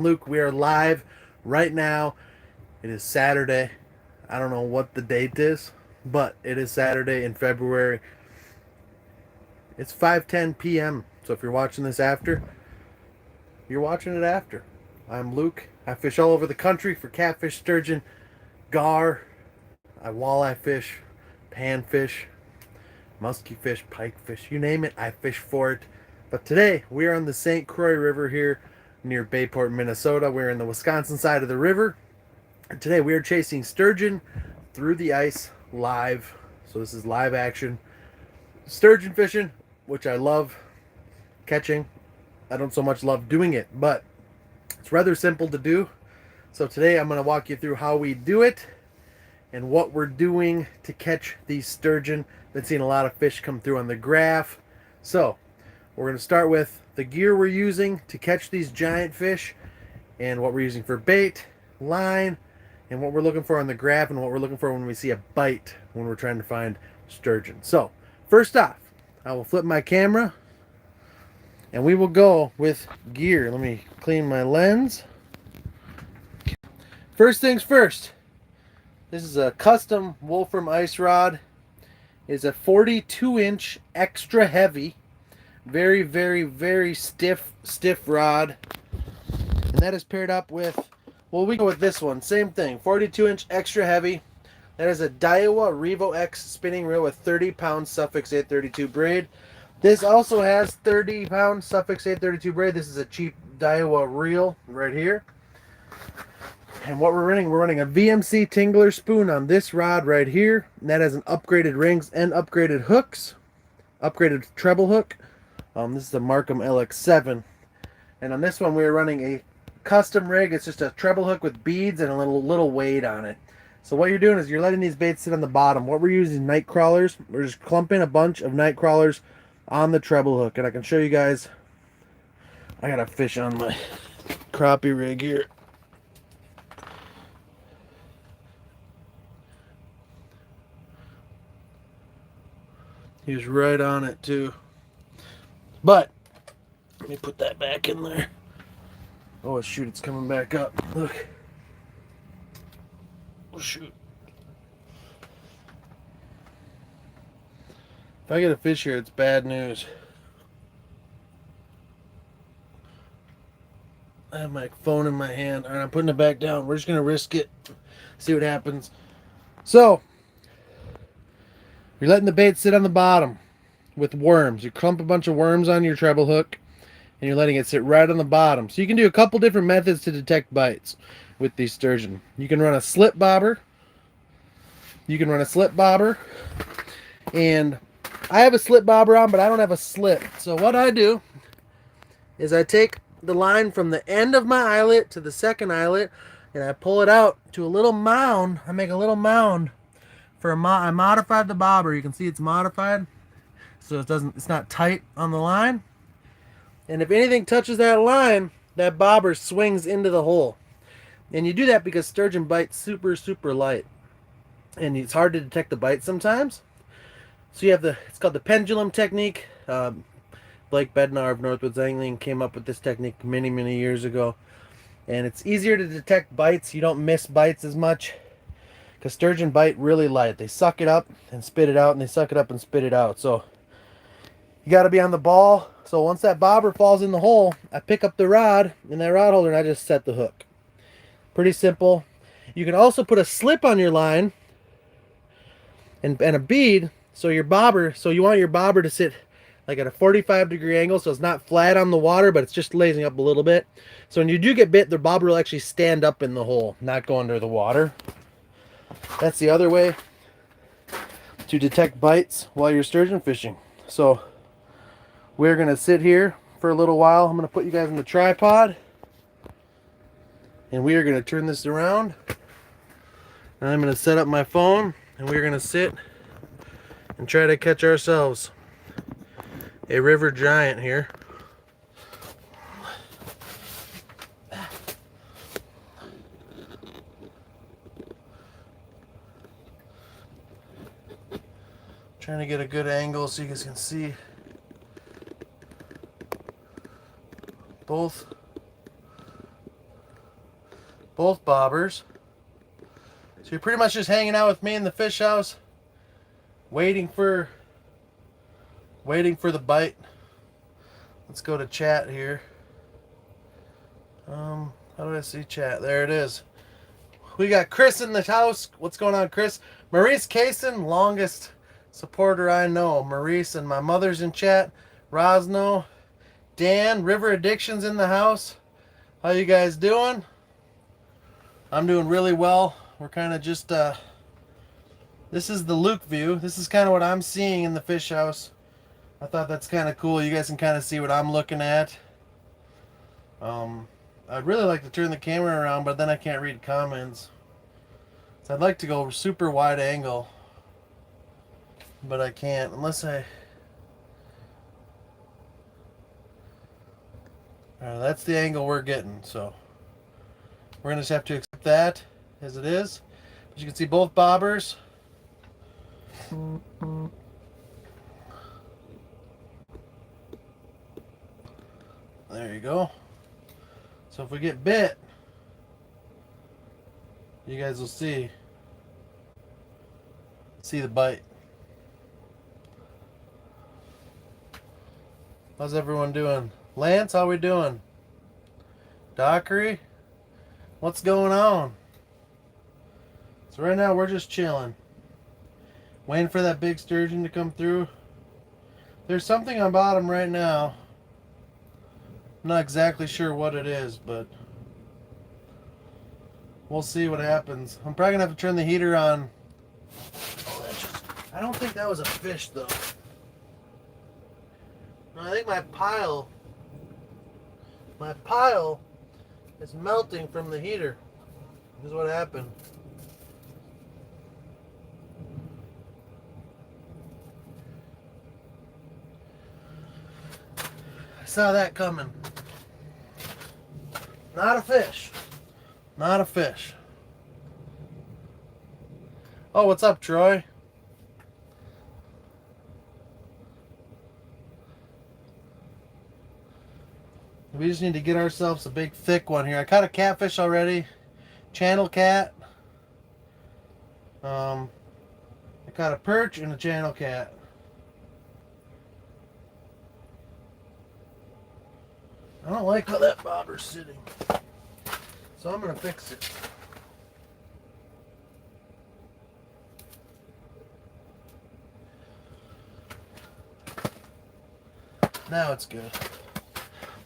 Luke, we are live right now. It is Saturday. I don't know what the date is, but it is Saturday in February. It's 5:10 p.m. So if you're watching this after, you're watching it after. I'm Luke. I fish all over the country for catfish, sturgeon, gar. I walleye fish, panfish, musky fish, pike fish, you name it, I fish for it. But today we are on the St. Croix River here near Bayport, Minnesota. We're in the Wisconsin side of the river. And today we are chasing sturgeon through the ice live. So this is live action. Sturgeon fishing, which I love catching. I don't so much love doing it, but it's rather simple to do. So today I'm going to walk you through how we do it and what we're doing to catch these sturgeon. Been seeing a lot of fish come through on the graph. So we're going to start with the gear we're using to catch these giant fish and what we're using for bait, line, and what we're looking for on the graph and what we're looking for when we see a bite when we're trying to find sturgeon. So first off, I will flip my camera and we will go with gear. Let me clean my lens. First things first, this is a custom Wolfram ice rod. It's a 42-inch extra heavy, very, very, very stiff rod. And that is paired up with, well, we go with this one. Same thing, 42-inch extra heavy. That is a Daiwa Revo X spinning reel with 30-pound Suffix 832 braid. This also has 30-pound Suffix 832 braid. This is a cheap Daiwa reel right here. And what we're running a VMC Tingler spoon on this rod right here. And that has an upgraded rings and upgraded hooks. Upgraded treble hook. This is the Markham LX7. And on this one we're running a custom rig. It's just a treble hook with beads and a little weight on it. So what you're doing is you're letting these baits sit on the bottom. What we're using is night crawlers. We're just clumping a bunch of night crawlers on the treble hook. And I can show you guys. I got a fish on my crappie rig here. He was right on it too. But let me put that back in there. Oh shoot, it's coming back up. Look. Oh shoot. If I get a fish here, it's bad news. I have my phone in my hand. Alright, I'm putting it back down. We're just gonna risk it. See what happens. So you're letting the bait sit on the bottom with worms. You clump a bunch of worms on your treble hook and you're letting it sit right on the bottom. So you can do a couple different methods to detect bites with these sturgeon. You can run a slip bobber. And I have a slip bobber on, but I don't have a slip. So what I do is I take the line from the end of my eyelet to the second eyelet and I pull it out to a little mound. I make a little mound for I modified the bobber. You can see it's modified, so it's not tight on the line. And if anything touches that line, that bobber swings into the hole. And you do that because sturgeon bite super light, and it's hard to detect the bite sometimes. So you have it's called the pendulum technique. Blake Bednar of Northwoods Angling came up with this technique many years ago, and it's easier to detect bites. You don't miss bites as much. Because sturgeon bite really light. They suck it up and spit it out, and they suck it up and spit it out. So you got to be on the ball. So once that bobber falls in the hole, I pick up the rod in that rod holder and I just set the hook. Pretty simple. You can also put a slip on your line and a bead. So you want your bobber to sit like at a 45-degree angle, so it's not flat on the water, but it's just lazing up a little bit. So when you do get bit, the bobber will actually stand up in the hole, not go under the water. That's the other way to detect bites while you're sturgeon fishing. So we're going to sit here for a little while. I'm going to put you guys in the tripod. And we are going to turn this around. And I'm going to set up my phone. And we're going to sit and try to catch ourselves a river giant here. Trying to get a good angle so you guys can see both both bobbers. So you're pretty much just hanging out with me in the fish house, waiting for the bite. Let's go to chat here. How do I see chat? There it is. We got Chris in the house. What's going on, Chris? Maurice Kaysen, longest supporter I know. Maurice and my mother's in chat. Rosno, Dan, River Addiction's in the house. How you guys doing? I'm doing really well. We're kind of just, this is the Luke view. This is kind of what I'm seeing in the fish house. I thought that's kind of cool. You guys can kind of see what I'm looking at. I'd really like to turn the camera around, but then I can't read comments. So I'd like to go super wide angle, but I can't unless I... that's the angle we're getting, so we're gonna just have to accept that as it is. As you can see, both bobbers. There you go. So if we get bit, you guys will see the bite. How's everyone doing? Lance, how we doing? Dockery, what's going on? So right now we're just chilling, waiting for that big sturgeon to come through. There's something on bottom right now. I'm not exactly sure what it is, but we'll see what happens. I'm probably gonna have to turn the heater on. I don't think that was a fish though. No, I think my pile is melting from the heater. This is what happened. I saw that coming. Not a fish. Not a fish. Oh, what's up, Troy? We just need to get ourselves a big thick one here. I caught a catfish already. Channel cat. I caught a perch and a channel cat. I don't like how that bobber's sitting, so I'm gonna fix it. Now it's good.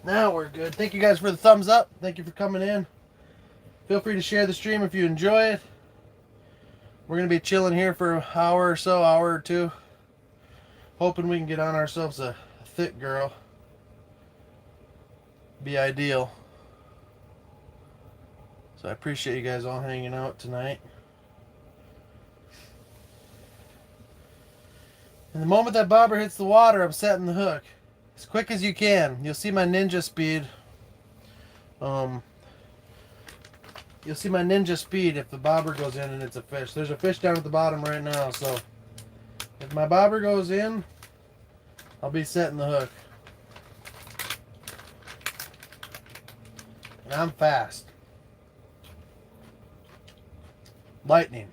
Now we're good. Thank you guys for the thumbs up. Thank you for coming in. Feel free to share the stream if you enjoy it. We're gonna be chilling here for an hour or so, hour or two. Hoping we can get on ourselves a thick girl. Be ideal. So I appreciate you guys all hanging out tonight. And the moment that bobber hits the water, I'm setting the hook as quick as you can. You'll see my ninja speed. You'll see my ninja speed if the bobber goes in and it's a fish. There's a fish down at the bottom right now, so if my bobber goes in, I'll be setting the hook. And I'm fast. Lightning.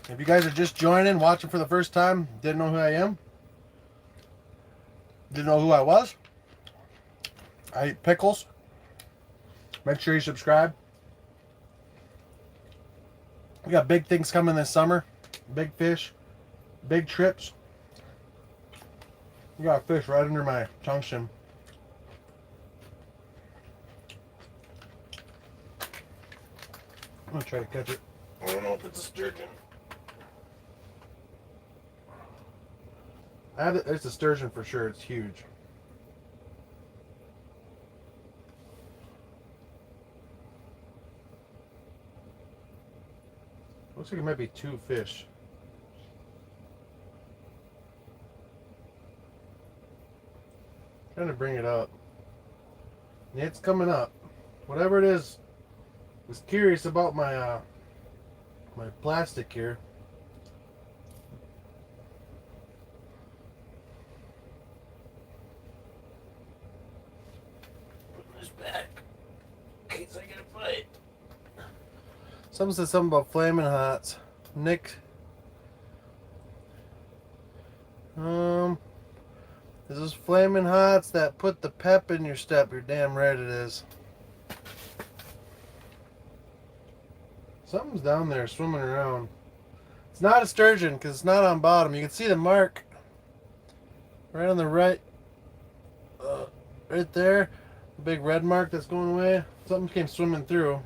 If you guys are just joining, watching for the first time, didn't know who I am, didn't know who I was, I eat pickles. Make sure you subscribe. We got big things coming this summer. Big fish, big trips. We got a fish right under my tungsten. I'm gonna try to catch it. I don't know if it's a sturgeon. It's a sturgeon for sure. It's huge. Looks like it might be two fish. Trying to bring it up. It's coming up. Whatever it is, was curious about my my plastic here. Put this back in case I get a bite. Someone said something about Flamin' Hots. Nick. Is this Flamin' Hots that put the pep in your step? You're damn right it is. Something's down there swimming around. It's not a sturgeon because it's not on bottom. You can see the mark right on the right. Right there. The big red mark that's going away. Something came swimming through.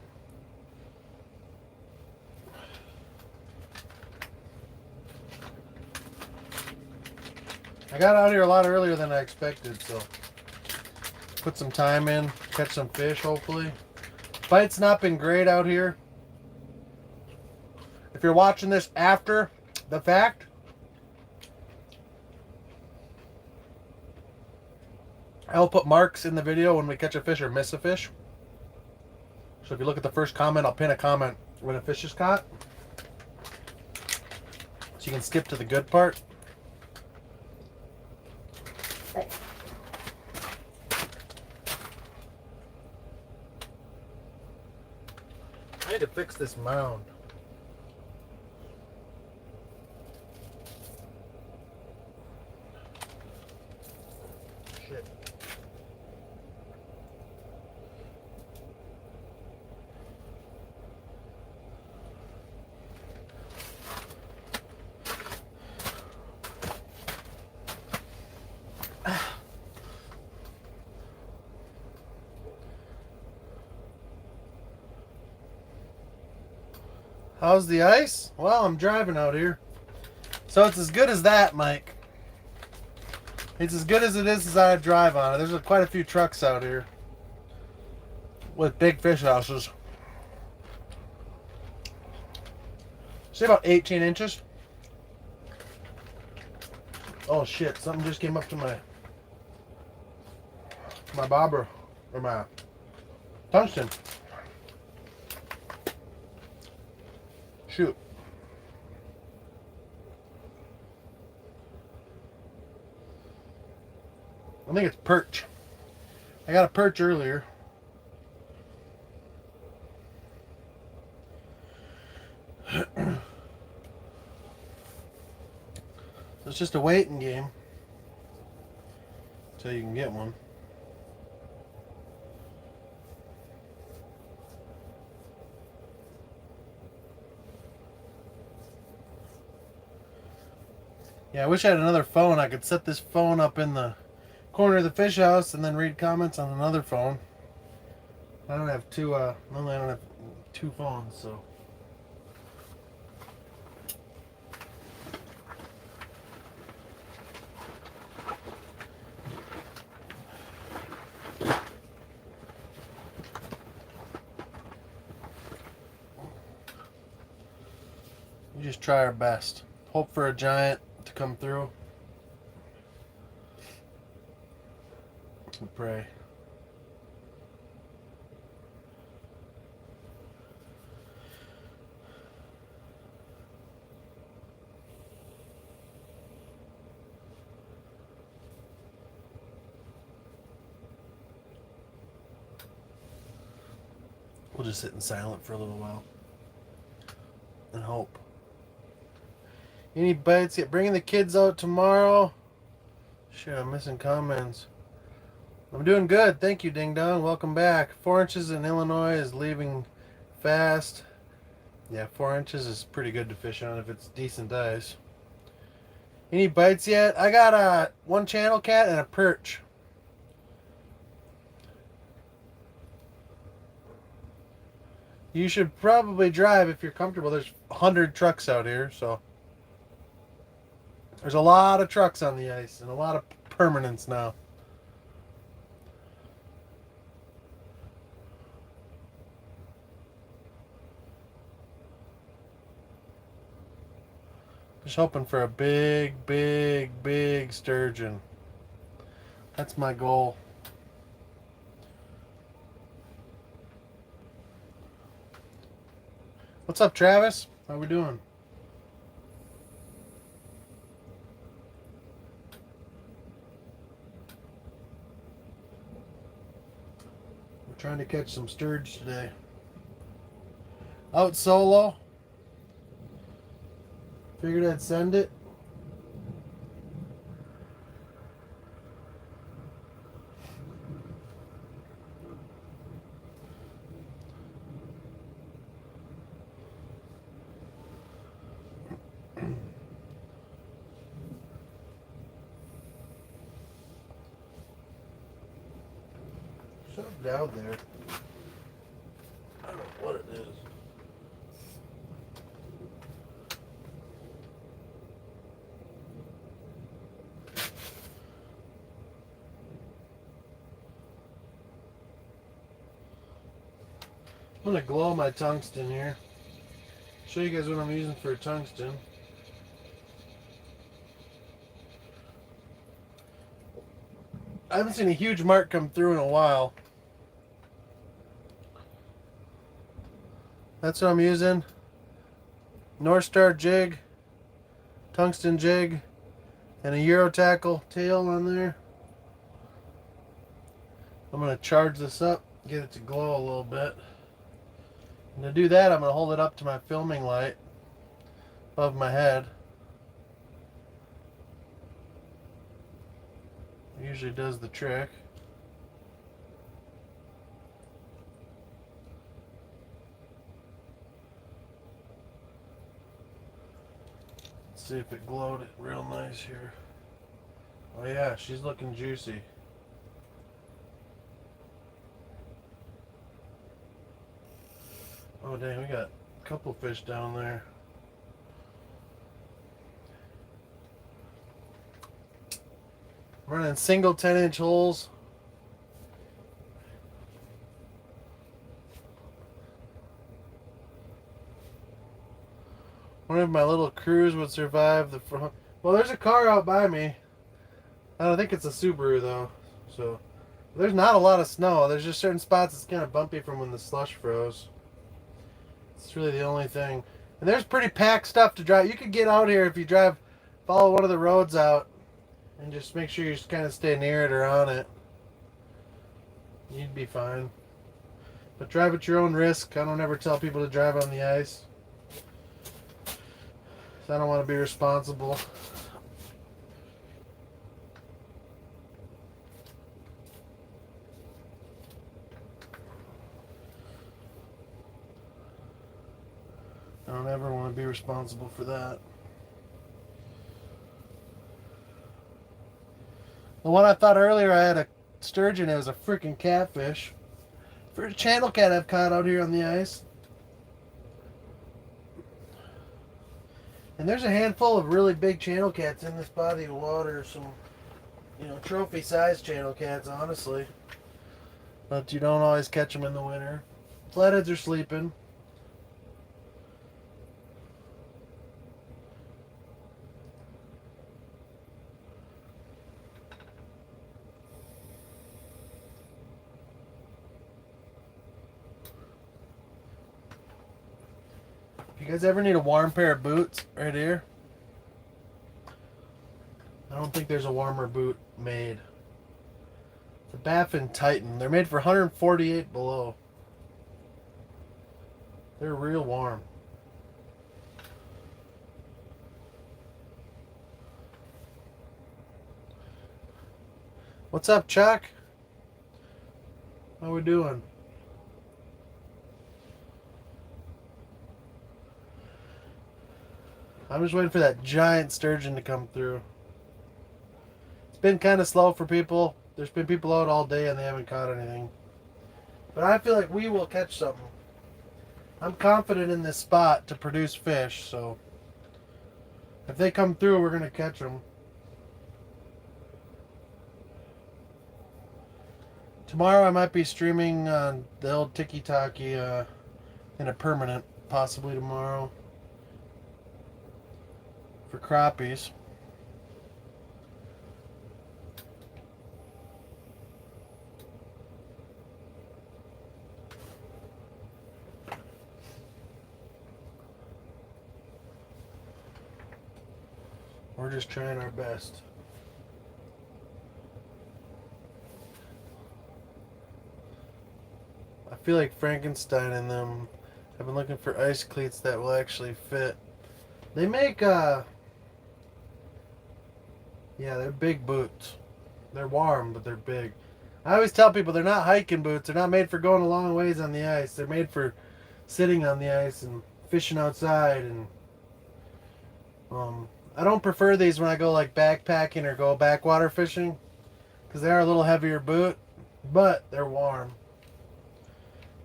I got out here a lot earlier than I expected, so put some time in, catch some fish hopefully. Bite's not been great out here. If you're watching this after the fact, I'll put marks in the video when we catch a fish or miss a fish. So if you look at the first comment, I'll pin a comment when a fish is caught. So you can skip to the good part. I need to fix this mound. Shit. How's the ice? Well, I'm driving out here. So it's as good as that, Mike. It's as good as it is as I drive on it. There's quite a few trucks out here with big fish houses. Say about 18 inches. Oh shit, something just came up to my bobber, or my tungsten. Shoot. I think it's perch. I got a perch earlier. It's just a waiting game until you can get one. Yeah, I wish I had another phone. I could set this phone up in the corner of the fish house and then read comments on another phone. I don't have two. Normally I don't have two phones, so. We just try our best. Hope for a giant to come through. We pray. We'll just sit in silent for a little while and hope. Any bites yet? Bringing the kids out tomorrow. Shit, I'm missing comments. I'm doing good. Thank you, Ding Dong. Welcome back. 4 inches in Illinois is leaving fast. Yeah, 4 inches is pretty good to fish on if it's decent ice. Any bites yet? I got a one channel cat and a perch. You should probably drive if you're comfortable. There's 100 trucks out here, so there's a lot of trucks on the ice and a lot of permanence now. Just hoping for a big, big, big sturgeon. That's my goal. What's up, Travis? How we doing? We're trying to catch some sturge today. Out solo. Figured I'd send it. Shoved out there. I don't know what it is. I'm gonna glow my tungsten here. Show you guys what I'm using for tungsten. I haven't seen a huge mark come through in a while. That's what I'm using. North Star jig, tungsten jig, and a Euro tackle tail on there. I'm going to charge this up, get it to glow a little bit. And to do that, I'm going to hold it up to my filming light above my head. It usually does the trick. Let's see if it glowed it real nice here. Oh yeah, she's looking juicy. Oh dang, we got a couple fish down there. Running single 10-inch holes. Wonder if my little cruise would survive the front. Well, there's a car out by me. I don't think it's a Subaru though. So there's not a lot of snow. There's just certain spots it's kind of bumpy from when the slush froze. It's really the only thing. And there's pretty packed stuff to drive. You could get out here if you follow one of the roads out, and just make sure you just kind of stay near it or on it. You'd be fine. But drive at your own risk. I don't ever tell people to drive on the ice. So I don't want to be responsible. I don't ever want to be responsible for that. The one I thought earlier I had a sturgeon, it was a freaking catfish. First channel cat I've caught out here on the ice. And there's a handful of really big channel cats in this body of water. Some, trophy sized channel cats, honestly. But you don't always catch them in the winter. Flatheads are sleeping. If you guys ever need a warm pair of boots, right here. I don't think there's a warmer boot made. It's a Baffin Titan. They're made for 148 below. They're real warm. What's up, Chuck? How we doing? I'm just waiting for that giant sturgeon to come through. It's been kind of slow for people. There's been people out all day and they haven't caught anything. But I feel like we will catch something. I'm confident in this spot to produce fish, so if they come through, we're going to catch them. Tomorrow I might be streaming on the old Tiki-Taki in a permanent, possibly tomorrow, for crappies. We're just trying our best. I feel like Frankenstein in them. I've been looking for ice cleats that will actually fit. They make, yeah, they're big boots. They're warm, but they're big. I always tell people they're not hiking boots. They're not made for going a long ways on the ice. They're made for sitting on the ice and fishing outside. And I don't prefer these when I go like backpacking or go backwater fishing because they are a little heavier boot, but they're warm.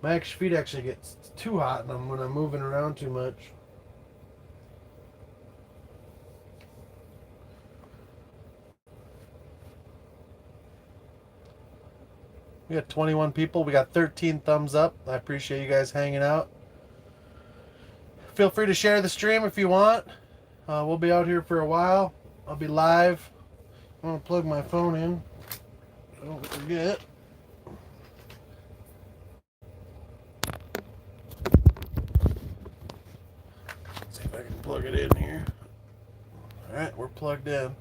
My feet actually get too hot in them when I'm moving around too much. We got 21 people. We got 13 thumbs up. I appreciate you guys hanging out. Feel free to share the stream if you want. We'll be out here for a while. I'll be live. I'm going to plug my phone in so I don't forget. See if I can plug it in here. Alright, we're plugged in.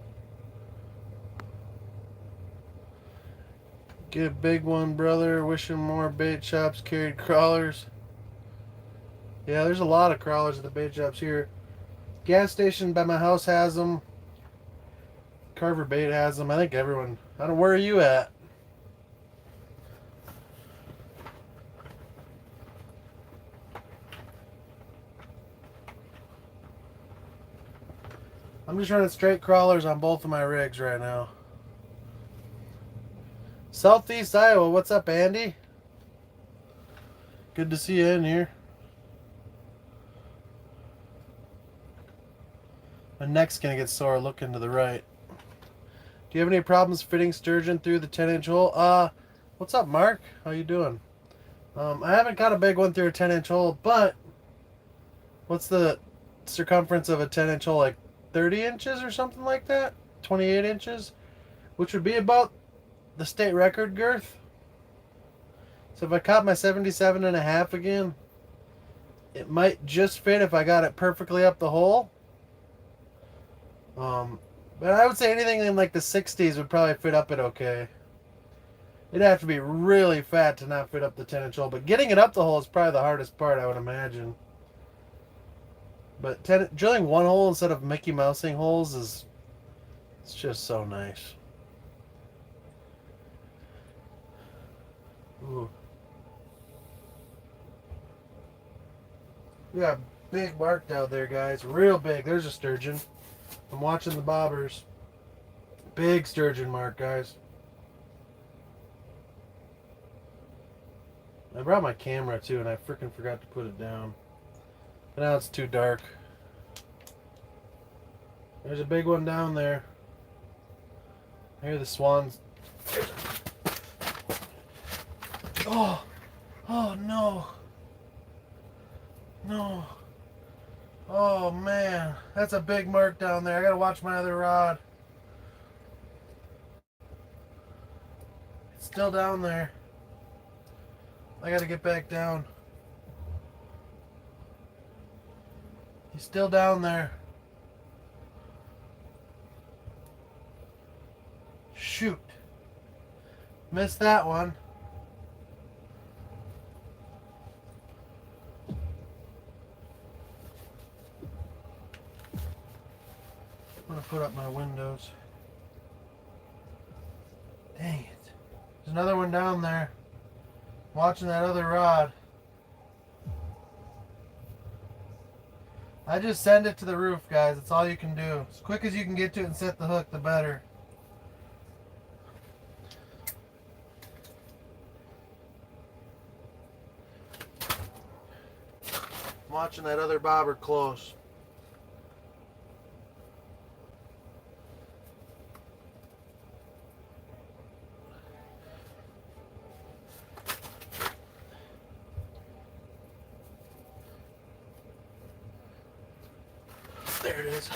Get a big one, brother. Wishing more bait shops carried crawlers. Yeah, there's a lot of crawlers at the bait shops here. Gas station by my house has them. Carver Bait has them. I think everyone. I don't. Where are you at? I'm just running straight crawlers on both of my rigs right now. Southeast Iowa. What's up, Andy? Good to see you in here. My neck's gonna get sore looking to the right. Do you have any problems fitting sturgeon through the 10-inch hole? What's up, Mark? How you doing? I haven't got a big one through a 10-inch hole, but what's the circumference of a 10-inch hole? Like 30 inches or something like that? 28 inches? Which would be about the state record girth. So if I caught my 77.5 again, it might just fit if I got it perfectly up the hole. But I would say anything in like the 60s would probably fit up it okay. It'd have to be really fat to not fit up the 10-inch hole. But getting it up the hole is probably the hardest part, I would imagine. But drilling one hole instead of Mickey Mousing holes it's just so nice. Ooh. We got big mark out there, guys. Real big. There's a sturgeon. I'm watching the bobbers. Big sturgeon mark, guys. I brought my camera too, and I freaking forgot to put it down. But now it's too dark. There's a big one down there. I hear the swans. Oh! Oh no! No! Oh man, that's a big mark down there. I gotta watch my other rod. It's still down there. I gotta get back down. He's still down there. Shoot. Missed that one. I'm gonna put up my windows. Dang it. There's another one down there. Watching that other rod. I just send it to the roof, guys. That's all you can do. As quick as you can get to it and set the hook, the better. I'm watching that other bobber close. There it is.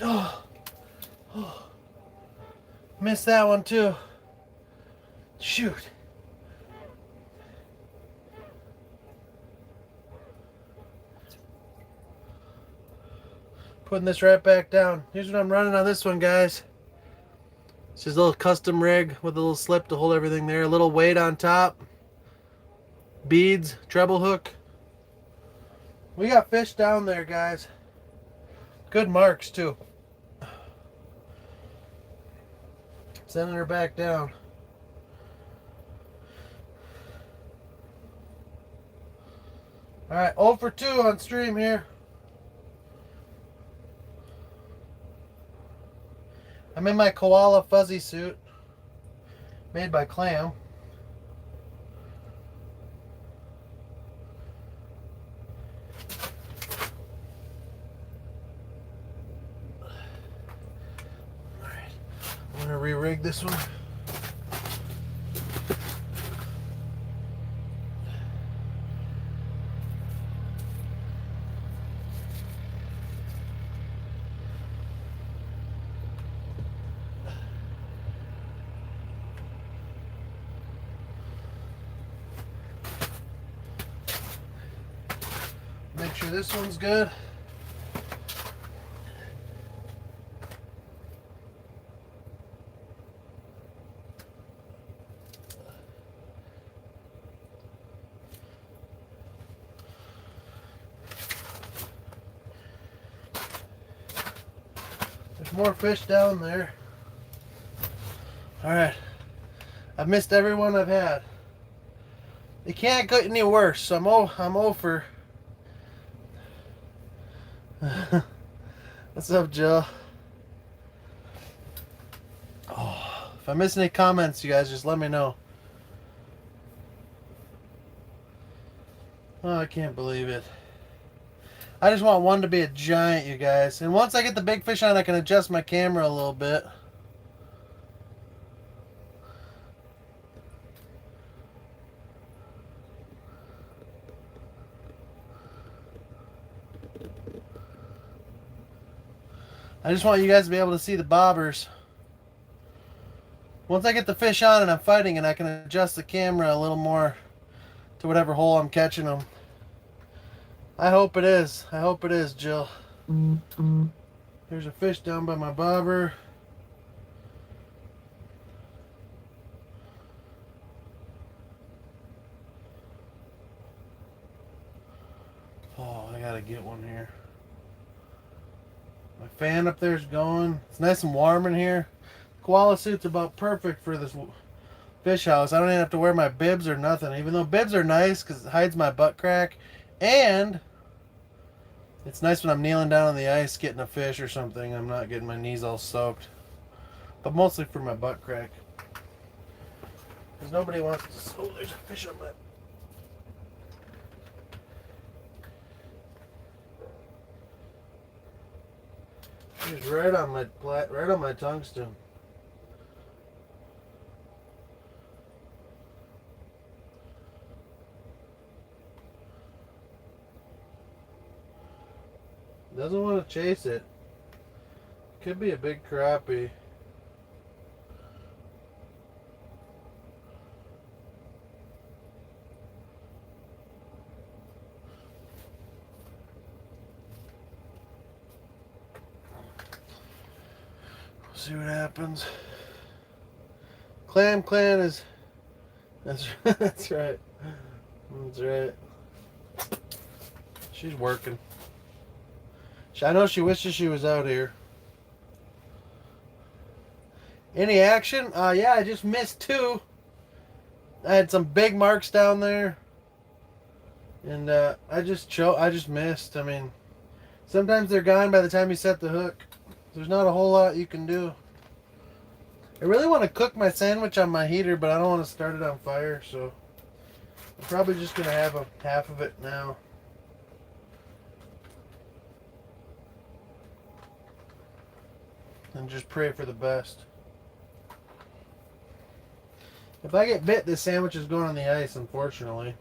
Oh. Oh. Missed that one too. Shoot. Putting this right back down. Here's what I'm running on this one, guys. It's just a little custom rig with a little slip to hold everything there. A little weight on top. Beads, treble hook. We got fish down there, guys. Good marks, too. Sending her back down. Alright, 0 for 2 on stream here. I'm in my koala fuzzy suit. Made by Clam. Alright, I'm going to re-rig this one. Make sure this one's good. There's more fish down there. Alright. I've missed every one I've had. It can't get any worse, so I'm over. What's up, Jill? Oh, if I miss any comments, you guys just let me know. Oh, I can't believe it. I just want one to be a giant, you guys. And once I get the big fish on, I can adjust my camera a little bit. I just want you guys to be able to see the bobbers. Once I get the fish on and I'm fighting it, I can adjust the camera a little more to whatever hole I'm catching them. I hope it is. I hope it is, Jill. There's a fish down by my bobber. Oh, I gotta get one here. My fan up there is going. It's nice and warm in here. Koala suit's about perfect for this fish house. I don't even have to wear my bibs or nothing. Even though bibs are nice because it hides my butt crack. And it's nice when I'm kneeling down on the ice getting a fish or something. I'm not getting my knees all soaked. But mostly for my butt crack. Because nobody wants to... Oh, there's a fish on my... He's right on my tungsten. Doesn't want to chase it. Could be a big crappie. See what happens. Clam Clan is... That's right. That's right. That's right. She's working. I know she wishes she was out here. Any action? Yeah, I just missed 2. I had some big marks down there. And I just missed. I mean, sometimes they're gone by the time you set the hook. There's not a whole lot you can do. I really want to cook my sandwich on my heater, but I don't want to start it on fire, so I'm probably just going to have half of it now. And just pray for the best. If I get bit, this sandwich is going on the ice, unfortunately.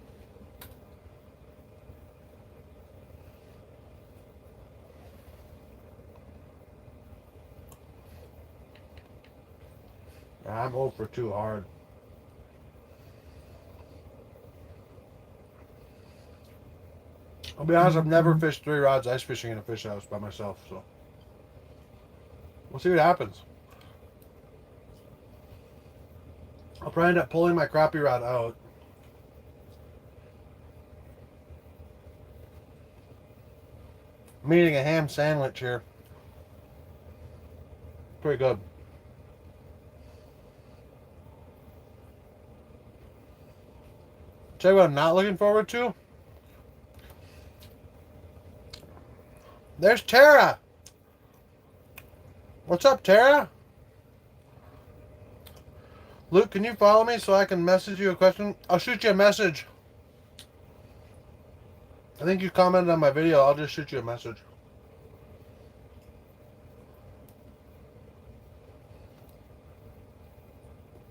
I'm 0 for 2 hard. I'll be honest, I've never fished 3 rods ice fishing in a fish house by myself, so. We'll see what happens. I'll probably end up pulling my crappie rod out. I'm eating a ham sandwich here. Pretty good. Tell you what I'm not looking forward to. There's Tara. What's up, Tara? Luke, can you follow me so I can message you a question? I'll shoot you a message. I think you commented on my video. I'll just shoot you a message.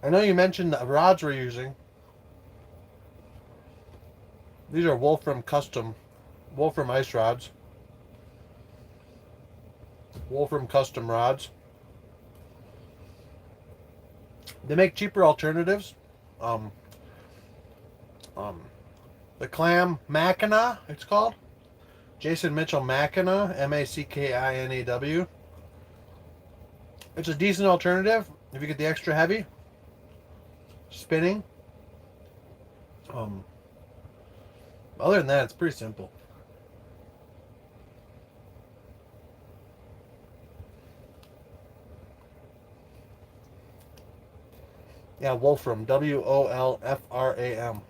I know you mentioned the rods we're using. These are Wolfram ice rods. Wolfram custom rods. They make cheaper alternatives. The Clam Mackinaw, it's called. Jason Mitchell Mackinaw, Mackinaw. It's a decent alternative if you get the extra heavy spinning. Other than that, it's pretty simple. Yeah, Wolfram, Wolfram.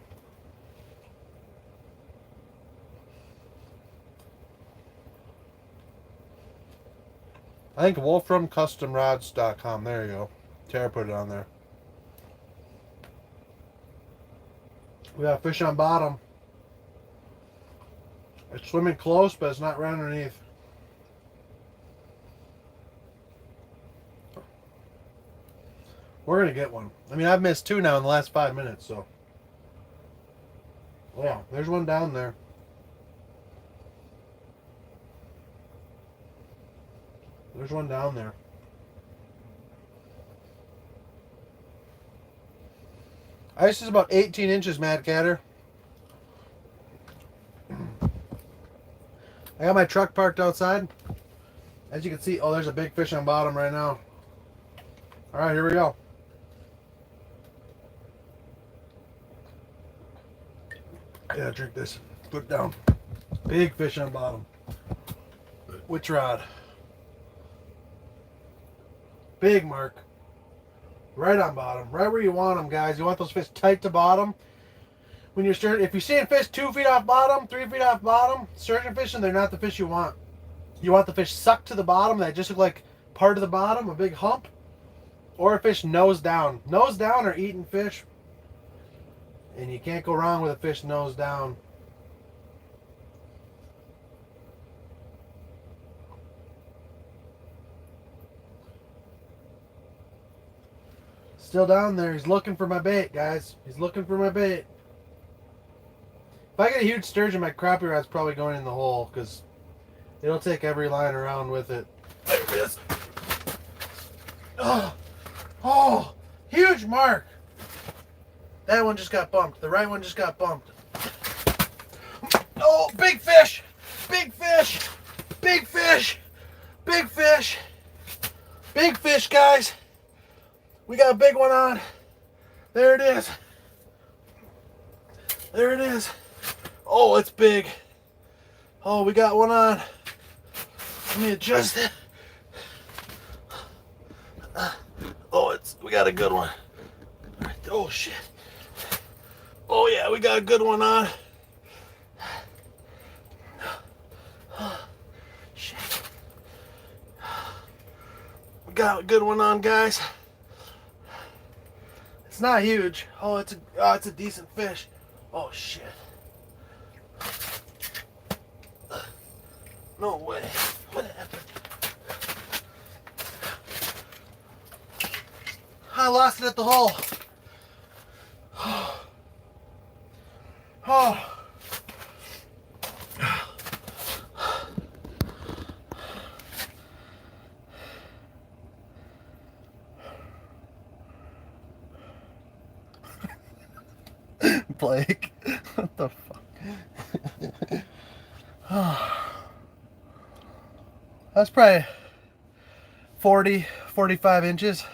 I think wolframcustomrods.com. There you go. Tara put it on there. We got fish on bottom. It's swimming close, but it's not right underneath. We're going to get one. I mean, I've missed two now in the last 5 minutes, so. Yeah, there's one down there. There's one down there. Ice is about 18 inches, Mad Catter. I got my truck parked outside. As you can see, oh, there's a big fish on bottom right now. All right, here we go. I gotta drink this. Put it down. Big fish on bottom. Which rod? Big mark. Right on bottom. Right where you want them, guys. You want those fish tight to bottom. When you're sturgeon, if you're seeing fish 2 feet off bottom, 3 feet off bottom, sturgeon fishing, they're not the fish you want. You want the fish sucked to the bottom. That just look like part of the bottom, a big hump. Or a fish nose down. Nose down are eating fish. And you can't go wrong with a fish nose down. Still down there. He's looking for my bait, guys. He's looking for my bait. If I get a huge sturgeon, my crappie rod's probably going in the hole because it'll take every line around with it. There it is. Oh, huge mark. That one just got bumped. The right one just got bumped. Oh, big fish. Big fish. Big fish. Big fish. Big fish, guys. We got a big one on. There it is. There it is. Oh, it's big. Oh, we got one on. Let me adjust it. We got a good one. Oh, shit. Oh, yeah, we got a good one on. Shit. We got a good one on, guys. It's not huge. Oh, it's a decent fish. Oh, shit. No way. What happened? I lost it at the hole. Oh. Blake, what the fuck? That's probably 40, 45 inches.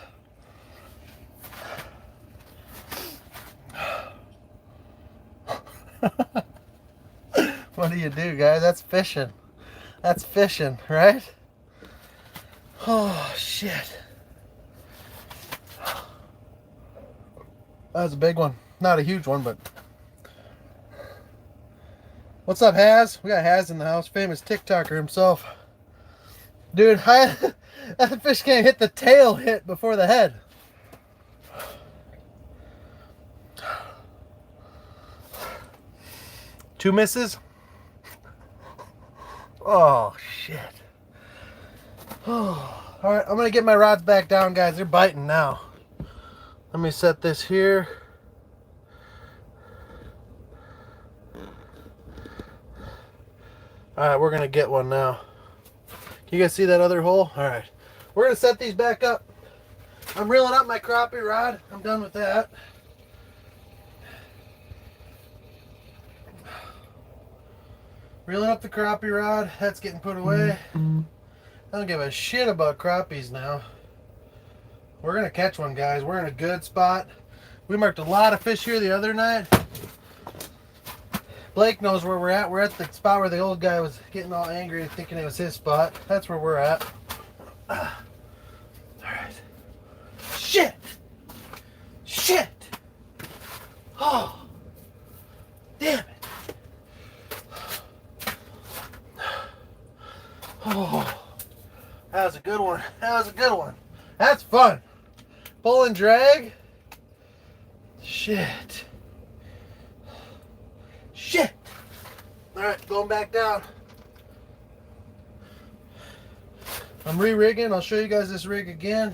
What do you do, guys? That's fishing. That's fishing, right? Oh, shit. That was a big one. Not a huge one, but... What's up, Haz? We got Haz in the house. Famous TikToker himself. Dude, that fish can't hit the tail hit before the head. Two misses. Oh, shit. Oh. All right, I'm going to get my rods back down, guys. They're biting now. Let me set this here. All right, we're going to get one now. Can you guys see that other hole? All right. We're going to set these back up. I'm reeling up my crappie rod. I'm done with that. Reeling up the crappie rod. That's getting put away. I don't give a shit about crappies now. We're going to catch one, guys. We're in a good spot. We marked a lot of fish here the other night. Blake knows where we're at. We're at the spot where the old guy was getting all angry thinking it was his spot. That's where we're at. All right. Shit! Shit! Oh! Damn it! Oh, that was a good one. That was a good one. That's fun. Pull and drag. Shit. Shit. All right, going back down. I'm re-rigging. I'll show you guys this rig again.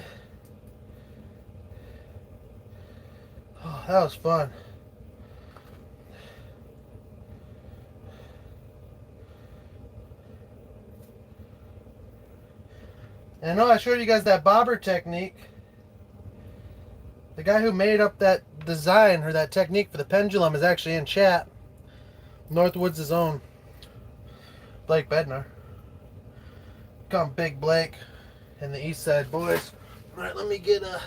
Oh, that was fun. And I know I showed you guys that bobber technique. The guy who made up that design or that technique for the pendulum is actually in chat. Northwoods' own Blake Bednar. Call him Big Blake and the East Side Boys. All right, let me get a...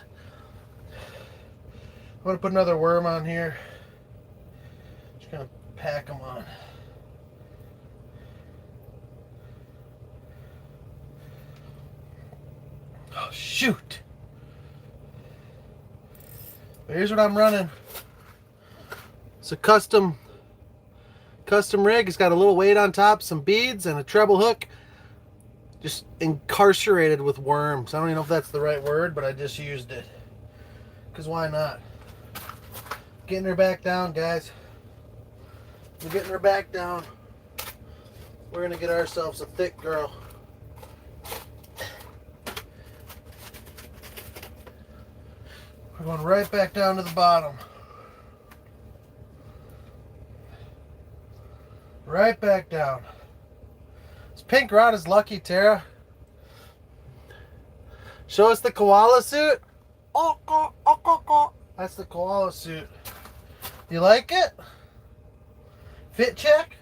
I'm going to put another worm on here. Just going to pack them on. Oh, shoot. But here's what I'm running. It's a custom rig. It's got a little weight on top, some beads, and a treble hook. Just incarcerated with worms. I don't even know if that's the right word, but I just used it. Because why not? Getting her back down, guys. We're getting her back down. We're going to get ourselves a thick girl. We're going right back down to the bottom. Right back down. This pink rod is lucky, Tara. Show us the koala suit. That's the koala suit. You like it? Fit check?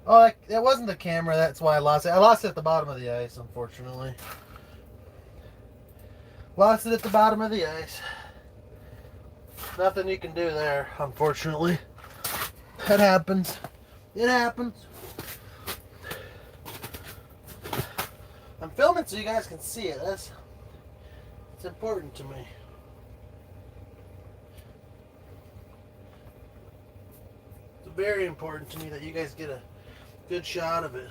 Oh, that wasn't the camera. That's why I lost it. I lost it at the bottom of the ice, unfortunately. Lost it at the bottom of the ice. Nothing you can do there, unfortunately. That happens. It happens. I'm filming so you guys can see it. It's important to me. It's very important to me that you guys get a good shot of it.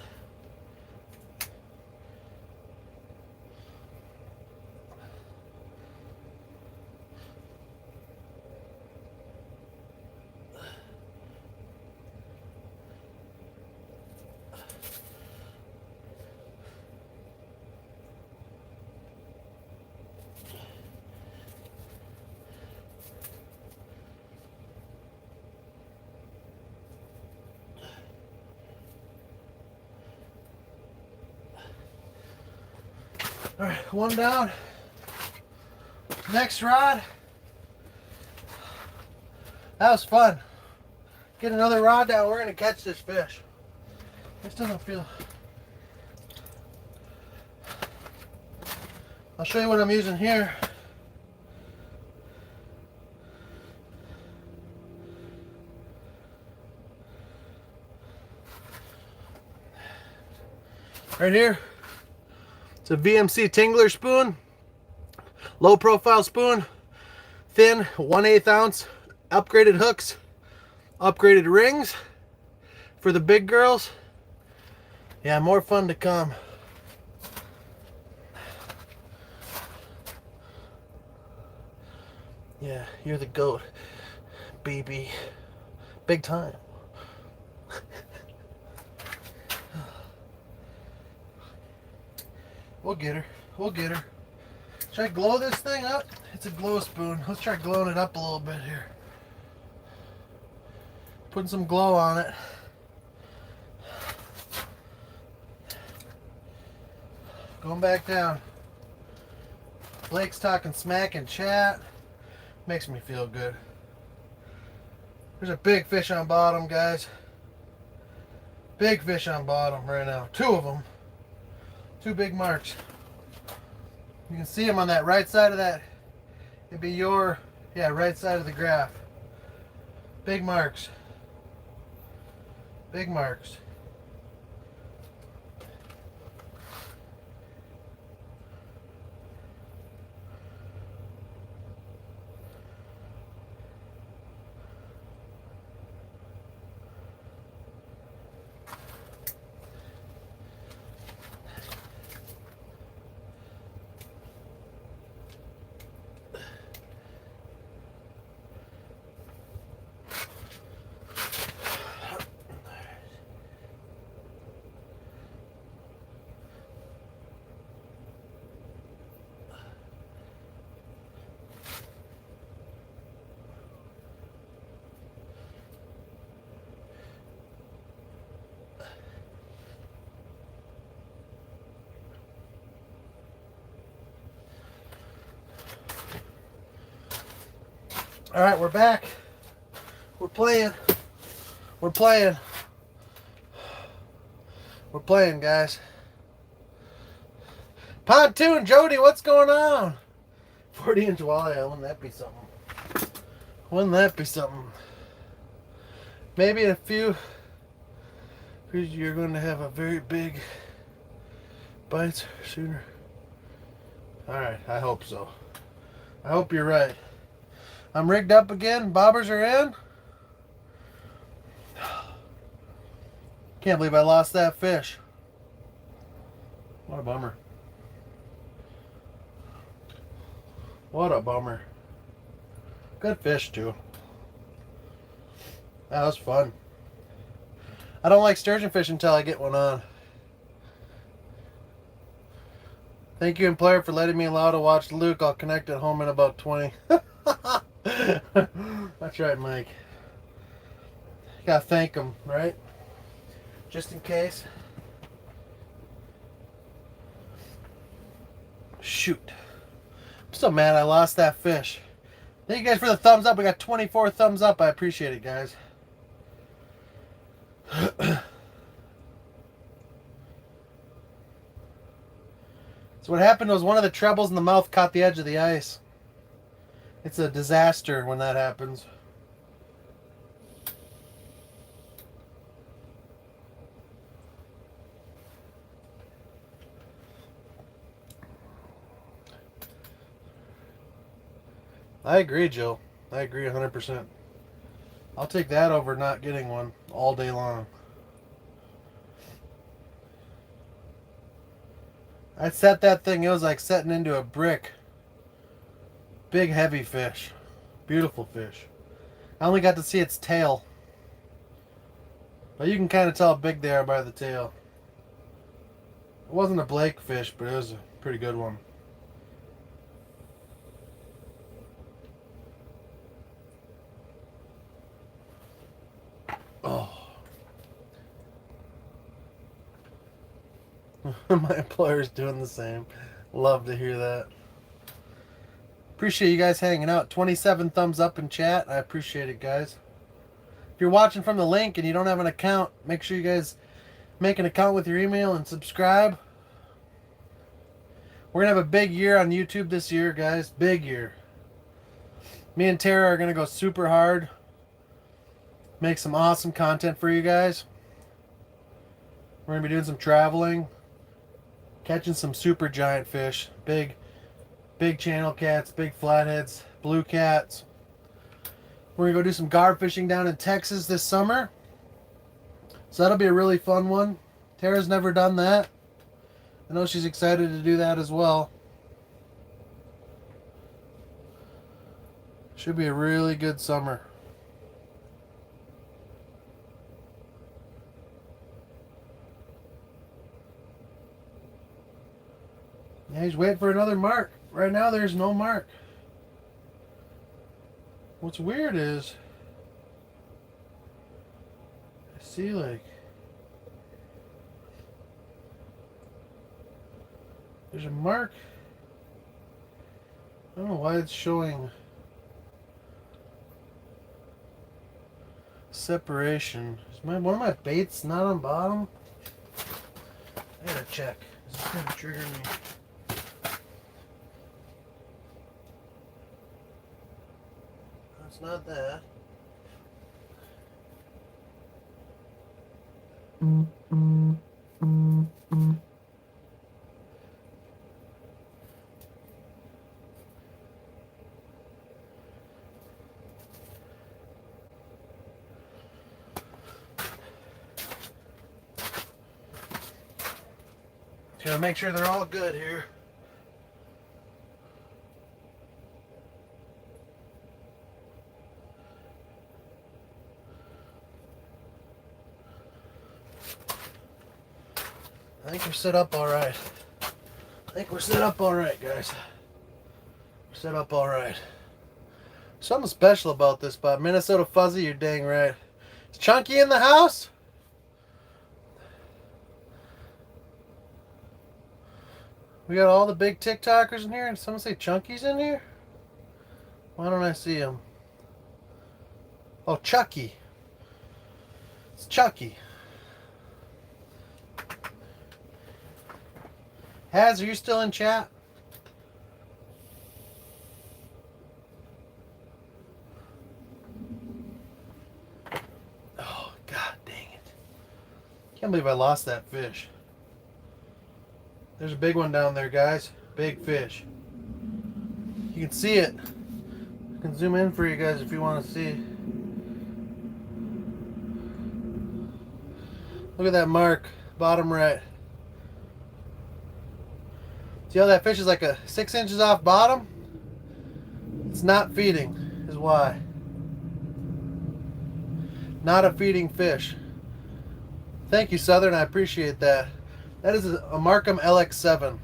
All right, one down. Next rod. That was fun. get another rod down. We're going to catch this fish. This doesn't feel... I'll show you what I'm using here. Right here, it's a VMC Tingler spoon, low profile spoon, thin, 1/8 ounce, upgraded hooks, upgraded rings for the big girls. Yeah, more fun to come. Yeah, you're the goat, baby. Big time. We'll get her. We'll get her. Should I glow this thing up? It's a glow spoon. Let's try glowing it up a little bit here. Putting some glow on it. Going back down. Blake's talking smack in chat. Makes me feel good. There's a big fish on bottom, guys. Big fish on bottom right now. 2 of them. 2 big marks. You can see them on that right side of that. It'd be your, yeah, right side of the graph. Big marks. Big marks. All right, we're back. We're playing. We're playing. We're playing, guys. Pontoon, Jody, what's going on? 40-inch walleye, wouldn't that be something? Wouldn't that be something? Maybe in a few, you're going to have a very big bites sooner. All right, I hope so. I hope you're right. I'm rigged up again. Bobbers are in. Can't believe I lost that fish. What a bummer. What a bummer. Good fish, too. That was fun. I don't like sturgeon fish until I get one on. Thank you, Employer, for letting me allow to watch Luke. I'll connect at home in about 20. That's right, Mike. You gotta thank him, right? Just in case. Shoot. I'm so mad I lost that fish. Thank you guys for the thumbs up. We got 24 thumbs up. I appreciate it, guys. So what happened was one of the trebles in the mouth caught the edge of the ice. It's a disaster when that happens. I agree, Jill. I agree 100%. I'll take that over not getting one all day long. I set that thing, it was like setting into a brick. Big, heavy fish. Beautiful fish. I only got to see its tail. But you can kind of tell how big they are by the tail. It wasn't a Blake fish, but it was a pretty good one. Oh. My employer's doing the same. Love to hear that. Appreciate you guys hanging out. 27 thumbs up in chat. I appreciate it, guys. If you're watching from the link and you don't have an account, make sure you guys make an account with your email and subscribe. We're going to have a big year on YouTube this year, guys. Big year. Me and Tara are going to go super hard. Make some awesome content for you guys. We're going to be doing some traveling. Catching some super giant fish. Big channel cats, big flatheads, blue cats. We're going to go do some garb fishing down in Texas this summer. So that'll be a really fun one. Tara's never done that. I know she's excited to do that as well. Should be a really good summer. Yeah, he's waiting for another mark. Right now there's no mark. What's weird is I see like there's a mark. I don't know why it's showing separation. Is one of my baits not on bottom? I gotta check. Is this gonna trigger me? That's not that. Gotta make sure they're all good here. I think we're set up all right. Guys. We're set up all right. Something special about this spot. Minnesota Fuzzy, you're dang right. Is Chunky in the house? We got all the big TikTokers in here, and someone say Chunky's in here? Why don't I see him? Oh, Chucky. It's Chucky. Haz, are you still in chat? Oh, god dang it. Can't believe I lost that fish. There's a big one down there, guys. Big fish. You can see it. I can zoom in for you guys if you want to see. Look at that mark, bottom right. See how that fish is like 6 inches off bottom? It's not feeding, is why. Not a feeding fish. Thank you, Southern. I appreciate that. That is a Markham LX7.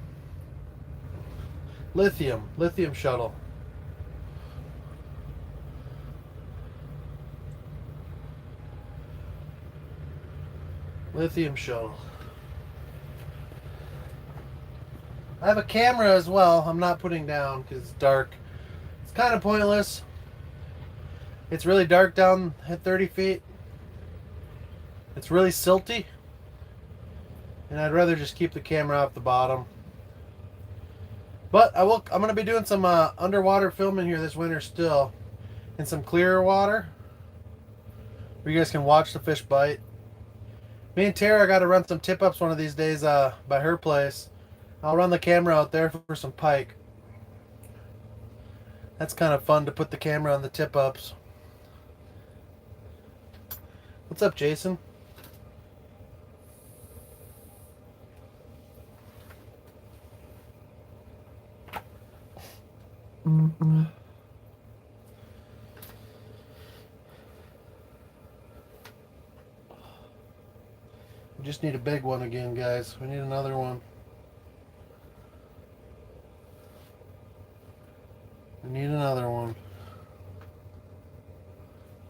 Lithium shuttle. Lithium shuttle. I have a camera as well. I'm not putting down because it's dark. It's kind of pointless. It's really dark down at 30 feet. It's really silty. And I'd rather just keep the camera off the bottom. But I'm going to be doing some underwater filming here this winter still. In some clearer water. Where you guys can watch the fish bite. Me and Tara got to run some tip-ups one of these days by her place. I'll run the camera out there for some pike. That's kind of fun to put the camera on the tip-ups. What's up, Jason? We just need a big one again, guys. We need another one. We need another one.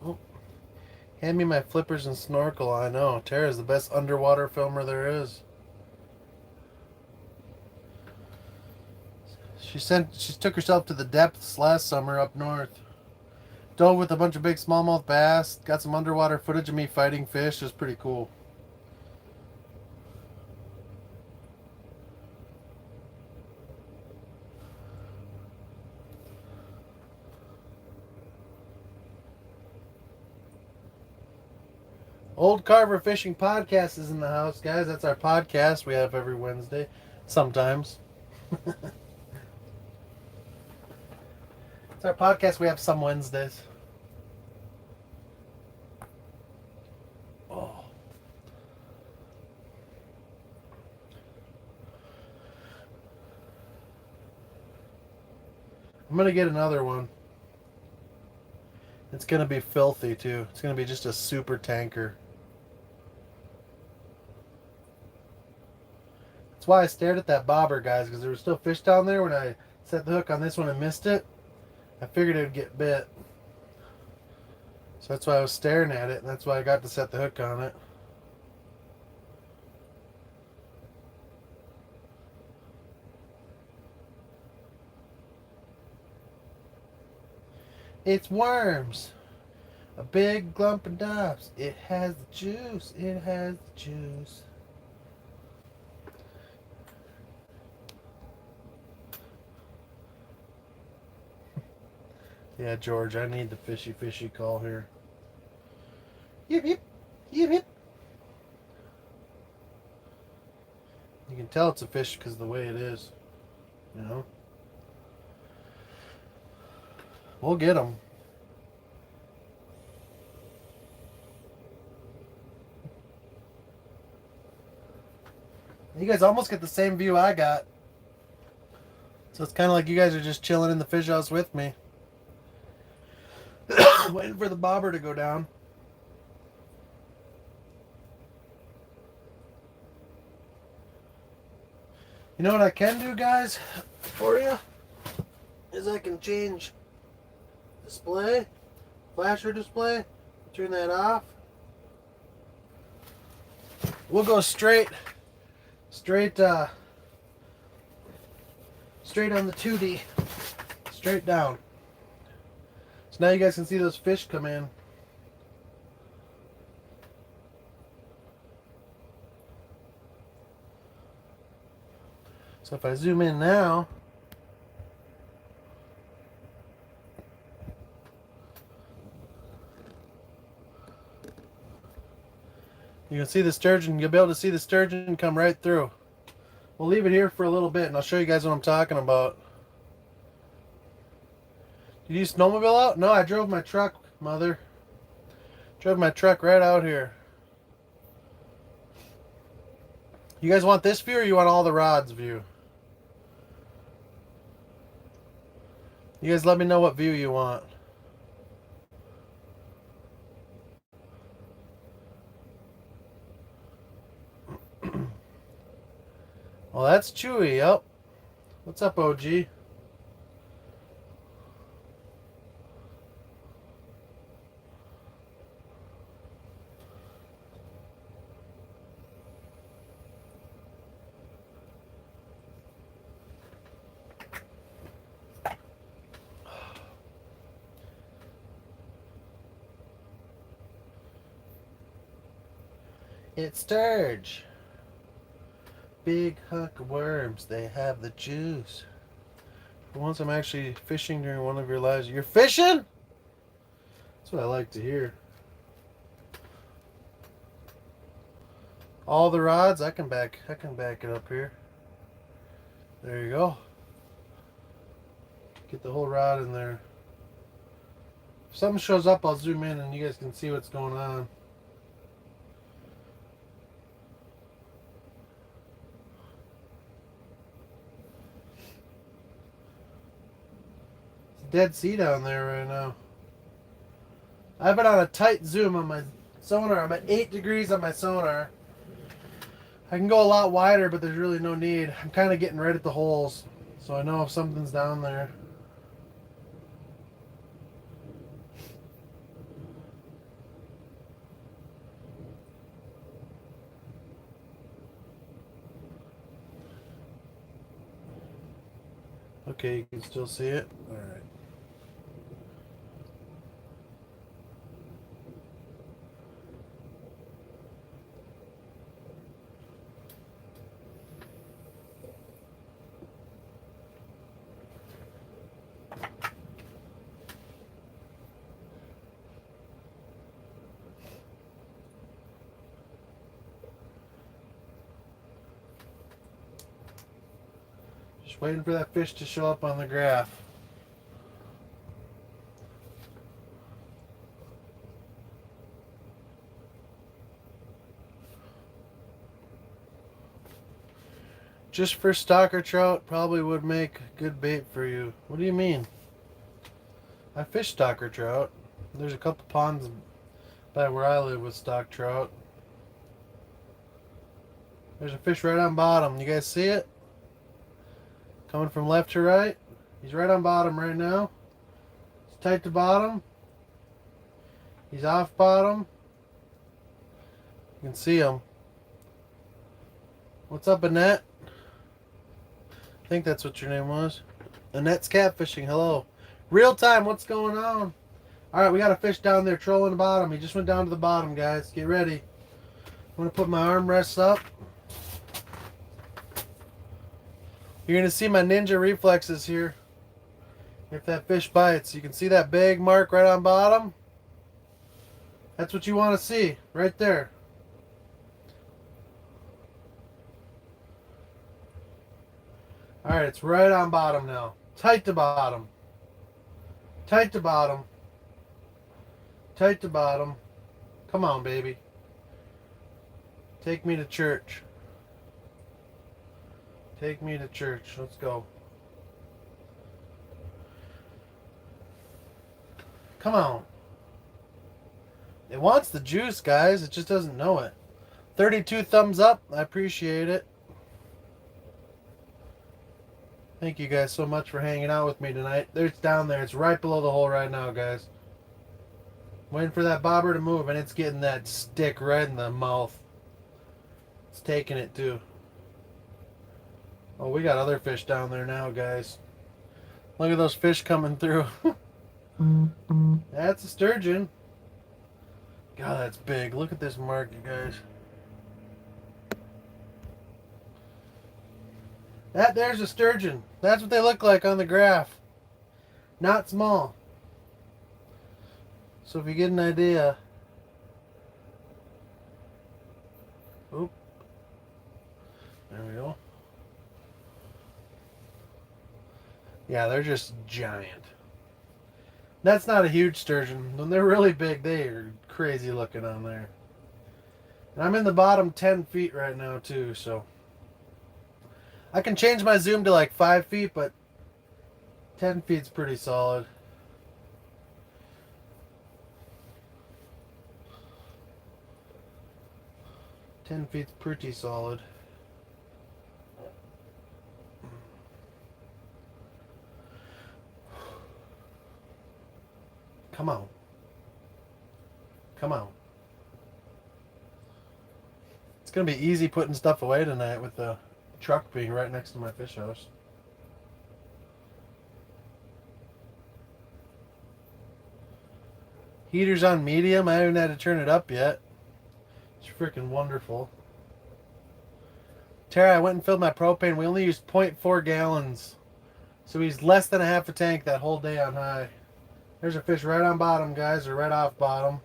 Oh. Hand me my flippers and snorkel. I know. Tara's the best underwater filmer there is. She took herself to the depths last summer up north. Dove with a bunch of big smallmouth bass. Got some underwater footage of me fighting fish. It was pretty cool. Old Carver Fishing Podcast is in the house, guys. That's our podcast we have every Wednesday. Sometimes. It's our podcast we have some Wednesdays. Oh. I'm going to get another one. It's going to be filthy, too. It's going to be just a super tanker. That's why I stared at that bobber, guys, because there was still fish down there when I set the hook on this one and missed it. I figured it would get bit. So that's why I was staring at it, and that's why I got to set the hook on it. It's worms. A big lump of dops. It has the juice. It has the juice. Yeah, George, I need the fishy call here. Yip, yip. Yip, yip. You can tell it's a fish because of the way it is. You know? We'll get them. You guys almost get the same view I got. So it's kind of like you guys are just chilling in the fish house with me. Waiting for the bobber to go down. You know what I can do, guys, for you? Is I can change display, flasher display, turn that off. We'll go straight on the 2D, straight down. So now you guys can see those fish come in. So if I zoom in now, you can see the sturgeon. You'll be able to see the sturgeon come right through. We'll leave it here for a little bit, and I'll show you guys what I'm talking about. Did you snowmobile out? No, I drove my truck, mother. Drove my truck right out here. You guys want this view, or you want all the rods view? You guys let me know what view you want. Well, that's Chewy. Yep. What's up, OG? It's sturge. Big hunk of worms. They have the juice. For once I'm actually fishing during one of your lives. You're fishing? That's what I like to hear. All the rods, I can back it up here. There you go. Get the whole rod in there. If something shows up, I'll zoom in and you guys can see what's going on. Dead sea down there right now. I've been on a tight zoom on my sonar. I'm at 8 degrees on my sonar. I can go a lot wider, but there's really no need. I'm kind of getting right at the holes, so I know if something's down there. Okay, you can still see it? Alright. Just waiting for that fish to show up on the graph. Just for stocker trout, probably would make good bait for you. What do you mean? I fish stocker trout. There's a couple ponds by where I live with stock trout. There's a fish right on bottom. You guys see it? Coming from left to right. He's right on bottom right now. He's tight to bottom. He's off bottom. You can see him. What's up, Annette? I think that's what your name was. Annette's catfishing. Hello. Real time. What's going on? All right, we got a fish down there trolling the bottom. He just went down to the bottom, guys. Get ready. I'm going to put my armrests up. You're going to see my ninja reflexes here. If that fish bites, you can see that big mark right on bottom. That's what you want to see, right there. All right, it's right on bottom now. Tight to bottom. Tight to bottom. Tight to bottom. Come on, baby. Take me to church. Take me to church. Let's go. Come on. It wants the juice, guys. It just doesn't know it. 32 thumbs up. I appreciate it. Thank you guys so much for hanging out with me tonight. It's down there. It's right below the hole right now, guys. Waiting for that bobber to move, and it's getting that stick right in the mouth. It's taking it, too. Oh, we got other fish down there now, guys. Look at those fish coming through. That's a sturgeon. God, that's big. Look at this mark, you guys. There's a sturgeon. That's what they look like on the graph. Not small. So if you get an idea. Oop. There we go. Yeah, they're just giant. That's not a huge sturgeon. When they're really big, they are crazy looking on there. And I'm in the bottom 10 feet right now too, so. I can change my zoom to like 5 feet, but 10 feet's pretty solid. Ten feet's pretty solid. Come on. Come on. It's going to be easy putting stuff away tonight with the truck being right next to my fish house. Heater's on medium. I haven't had to turn it up yet. It's freaking wonderful. Tara, I went and filled my propane. We only used 0.4 gallons. So he's less than a half a tank that whole day on high. There's a fish right on bottom, guys, or right off bottom.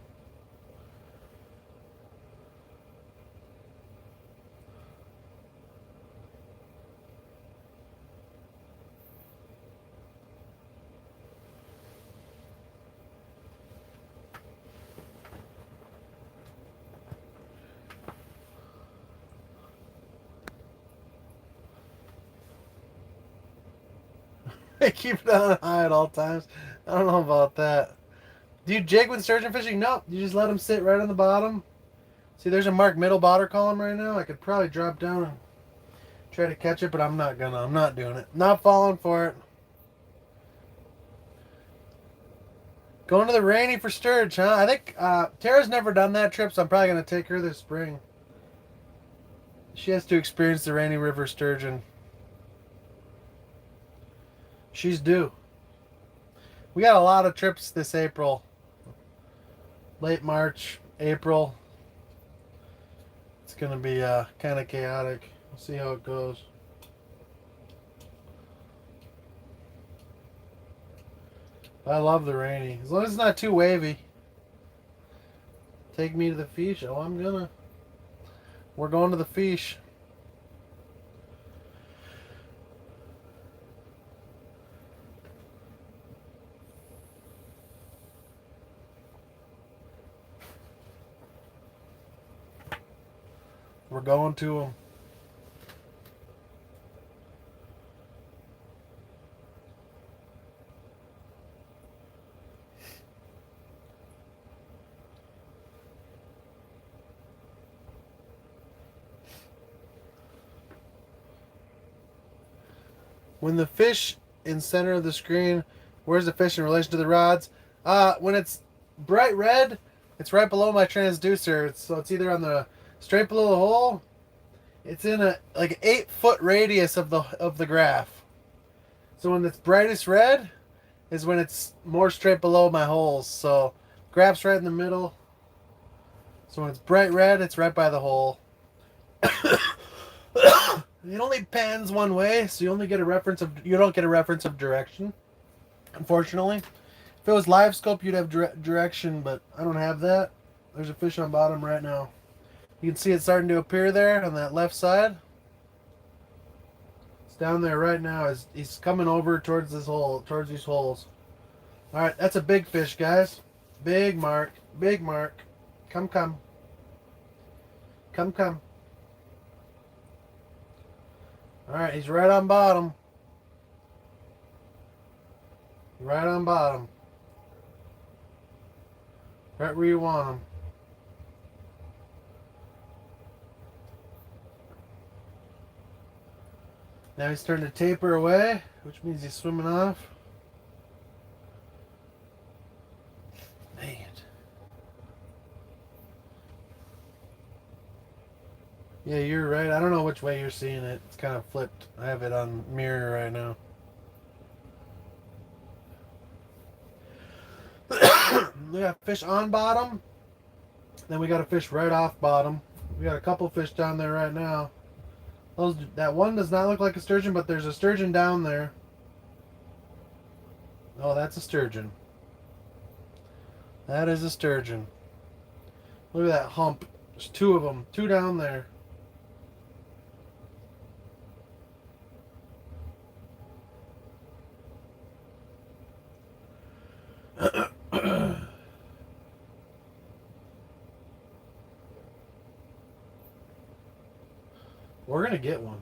They keep it on high at all times. I don't know about that. Do you jig when sturgeon fishing? Nope. You just let them sit right on the bottom. See, there's a marked middle bottom column right now. I could probably drop down and try to catch it, but I'm not gonna. I'm not doing it. Not falling for it. Going to the Rainy for sturge, huh? I think Tara's never done that trip, so I'm probably gonna take her this spring. She has to experience the Rainy River sturgeon. She's due. We got a lot of trips this April. Late March, April. It's going to be kind of chaotic. We'll see how it goes. I love the Rainy. As long as it's not too wavy. Take me to the fish. Oh, I'm gonna. We're going to the fish. We're going to them. When the fish in center of the screen, where's the fish in relation to the rods? When it's bright red, it's right below my transducer. So it's either on the straight below the hole. It's in a like an 8-foot radius of the graph. So when it's brightest red is when it's more straight below my holes. So graph's right in the middle. So when it's bright red, it's right by the hole. It only pans one way, so you only get a reference of you don't get a reference of direction. Unfortunately, if it was live scope, you'd have direction, but I don't have that. There's a fish on bottom right now. You can see it starting to appear there on that left side. It's down there right now. He's coming over towards this hole, towards these holes. All right, that's a big fish, guys. Big mark, big mark. Come, come, come, come. All right, he's right on bottom. Right on bottom. Right where you want him. Now he's starting to taper away, which means he's swimming off. Dang it. Yeah, you're right. I don't know which way you're seeing it. It's kind of flipped. I have it on mirror right now. We got fish on bottom. Then we got a fish right off bottom. We got a couple fish down there right now. That one does not look like a sturgeon, but there's a sturgeon down there. Oh, that's a sturgeon. That is a sturgeon. Look at that hump. There's two of them. Two down there. We're going to get one.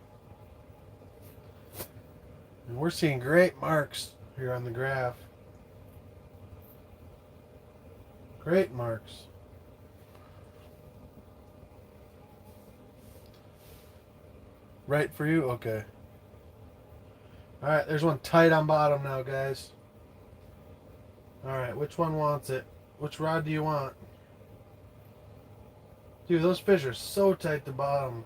And we're seeing great marks here on the graph. Great marks. Right for you? Okay. Alright, there's one tight on bottom now, guys. Alright, which one wants it? Which rod do you want? Dude, those fish are so tight to bottom.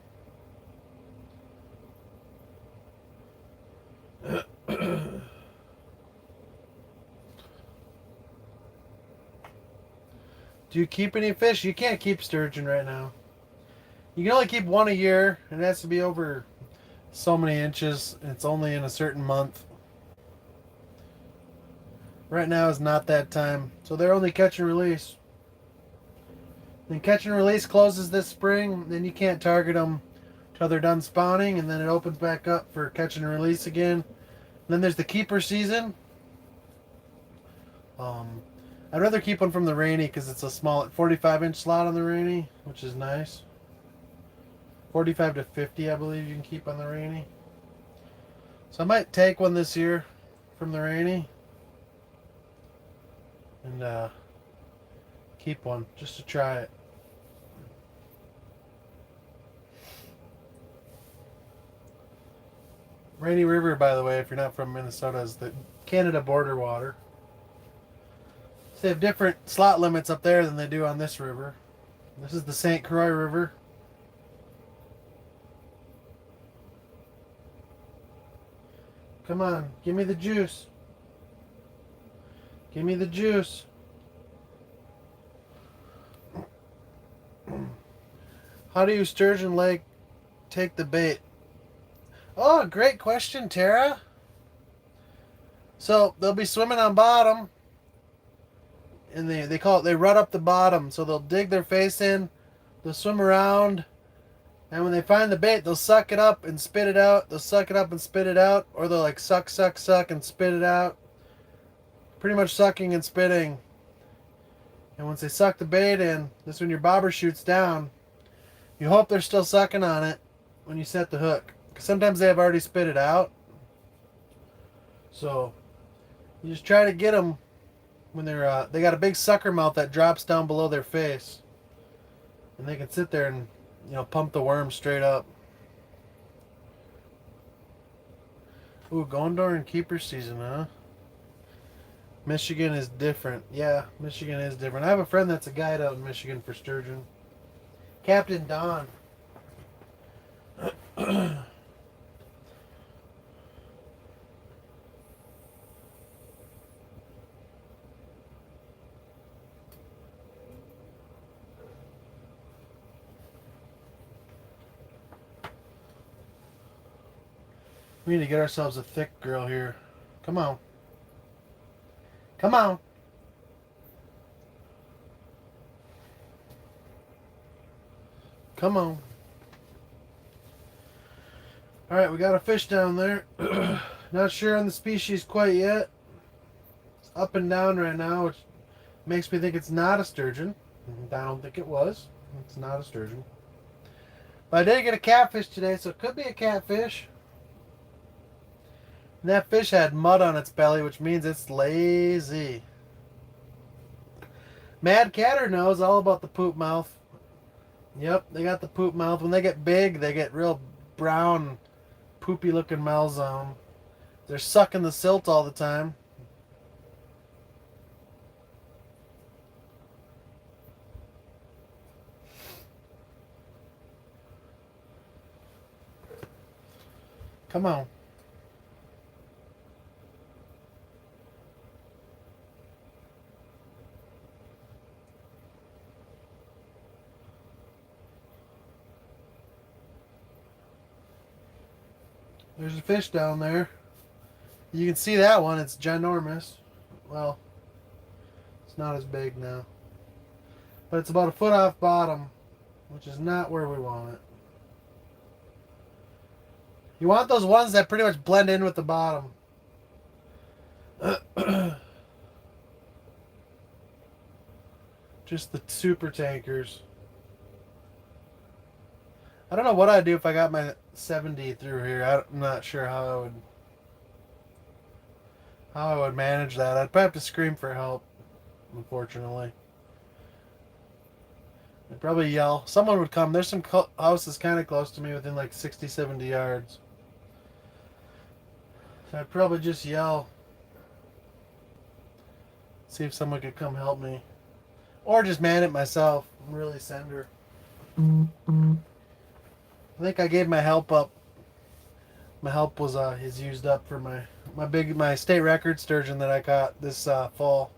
Do you keep any fish? You can't keep sturgeon right now. You can only keep one a year, and it has to be over so many inches, and it's only in a certain month. Right now is not that time, so they're only catch and release. Then catch and release closes this spring, then you can't target them till they're done spawning, and then it opens back up for catch and release again. Then there's the keeper season. I'd rather keep one from the rainy because it's a small 45-inch slot on the rainy, which is nice. 45 to 50, I believe you can keep on the rainy. So I might take one this year from the rainy and keep one just to try it. Rainy River, by the way, if you're not from Minnesota, is the Canada border water. So they have different slot limits up there than they do on this river. This is the St. Croix River. Come on, give me the juice. Give me the juice. How do you sturgeon lake take the bait? Oh, great question, Tara. So they'll be swimming on bottom, and they call it, they rut up the bottom. So they'll dig their face in, they'll swim around, and when they find the bait, they'll suck it up and spit it out. They'll suck it up and spit it out, or they'll like suck, suck, suck and spit it out. Pretty much sucking and spitting. And once they suck the bait in, that's when your bobber shoots down. You hope they're still sucking on it when you set the hook. 'Cause sometimes they have already spit it out. So you just try to get them when they got a big sucker mouth that drops down below their face, and they can sit there and pump the worm straight up. Ooh, going during keeper season, huh? Michigan is different. Yeah, Michigan is different. I have a friend that's a guide out in Michigan for sturgeon. Captain Don. We need to get ourselves a thick girl here. Come on. Come on. Come on. Alright, we got a fish down there. Not sure on the species quite yet. It's up and down right now, which makes me think it's not a sturgeon. I don't think it was. It's not a sturgeon. But I did get a catfish today, so it could be a catfish. And that fish had mud on its belly, which means it's lazy. Mad Catter knows all about the poop mouth. Yep, they got the poop mouth. When they get big, they get real brown, poopy looking mouths on them. They're sucking the silt all the time. Come on. There's a fish down there. You can see that one. It's ginormous. Well, it's not as big now. But it's about a foot off bottom, which is not where we want it. You want those ones that pretty much blend in with the bottom. Just the super tankers. I don't know what I'd do if I got my 70 through here. I'm not sure how I would manage that. I'd probably have to scream for help, unfortunately. I'd probably yell. Someone would come. There's some houses kind of close to me within like 60, 70 yards. So I'd probably just yell. See if someone could come help me. Or just man it myself and really send her. I think I gave my help up. My help was is used up for my state record sturgeon that I caught this fall.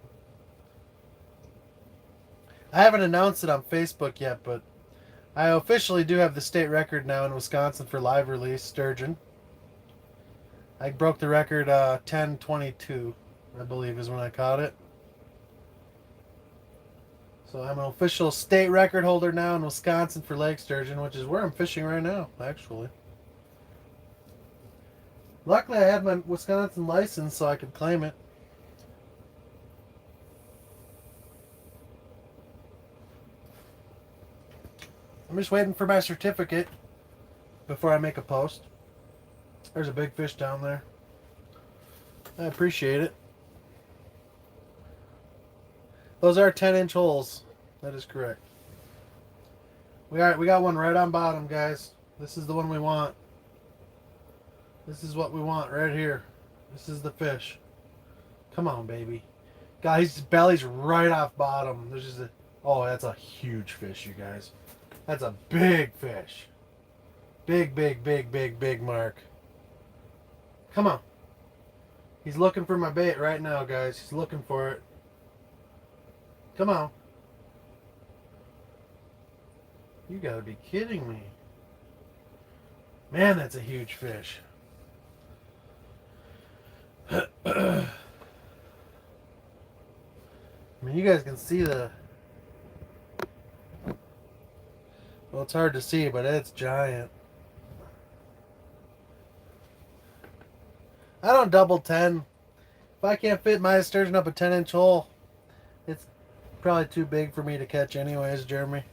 I haven't announced it on Facebook yet, but I officially do have the state record now in Wisconsin for live release sturgeon. I broke the record 10:22, I believe, is when I caught it. So I'm an official state record holder now in Wisconsin for lake sturgeon, which is where I'm fishing right now, actually. Luckily, I had my Wisconsin license so I could claim it. I'm just waiting for my certificate before I make a post. There's a big fish down there. I appreciate it. Those are 10-inch holes. That is correct. We got one right on bottom, guys. This is the one we want. This is what we want right here. This is the fish. Come on, baby. Guys, his belly's right off bottom. There's just oh, that's a huge fish, you guys. That's a big fish. Big, big, big, big, big mark. Come on. He's looking for my bait right now, guys. He's looking for it. Come on. You gotta be kidding me. Man, that's a huge fish. I mean, you guys can see the... Well, it's hard to see, but it's giant. I don't double 10. If I can't fit my sturgeon up a 10-inch hole, it's probably too big for me to catch anyways, Jeremy.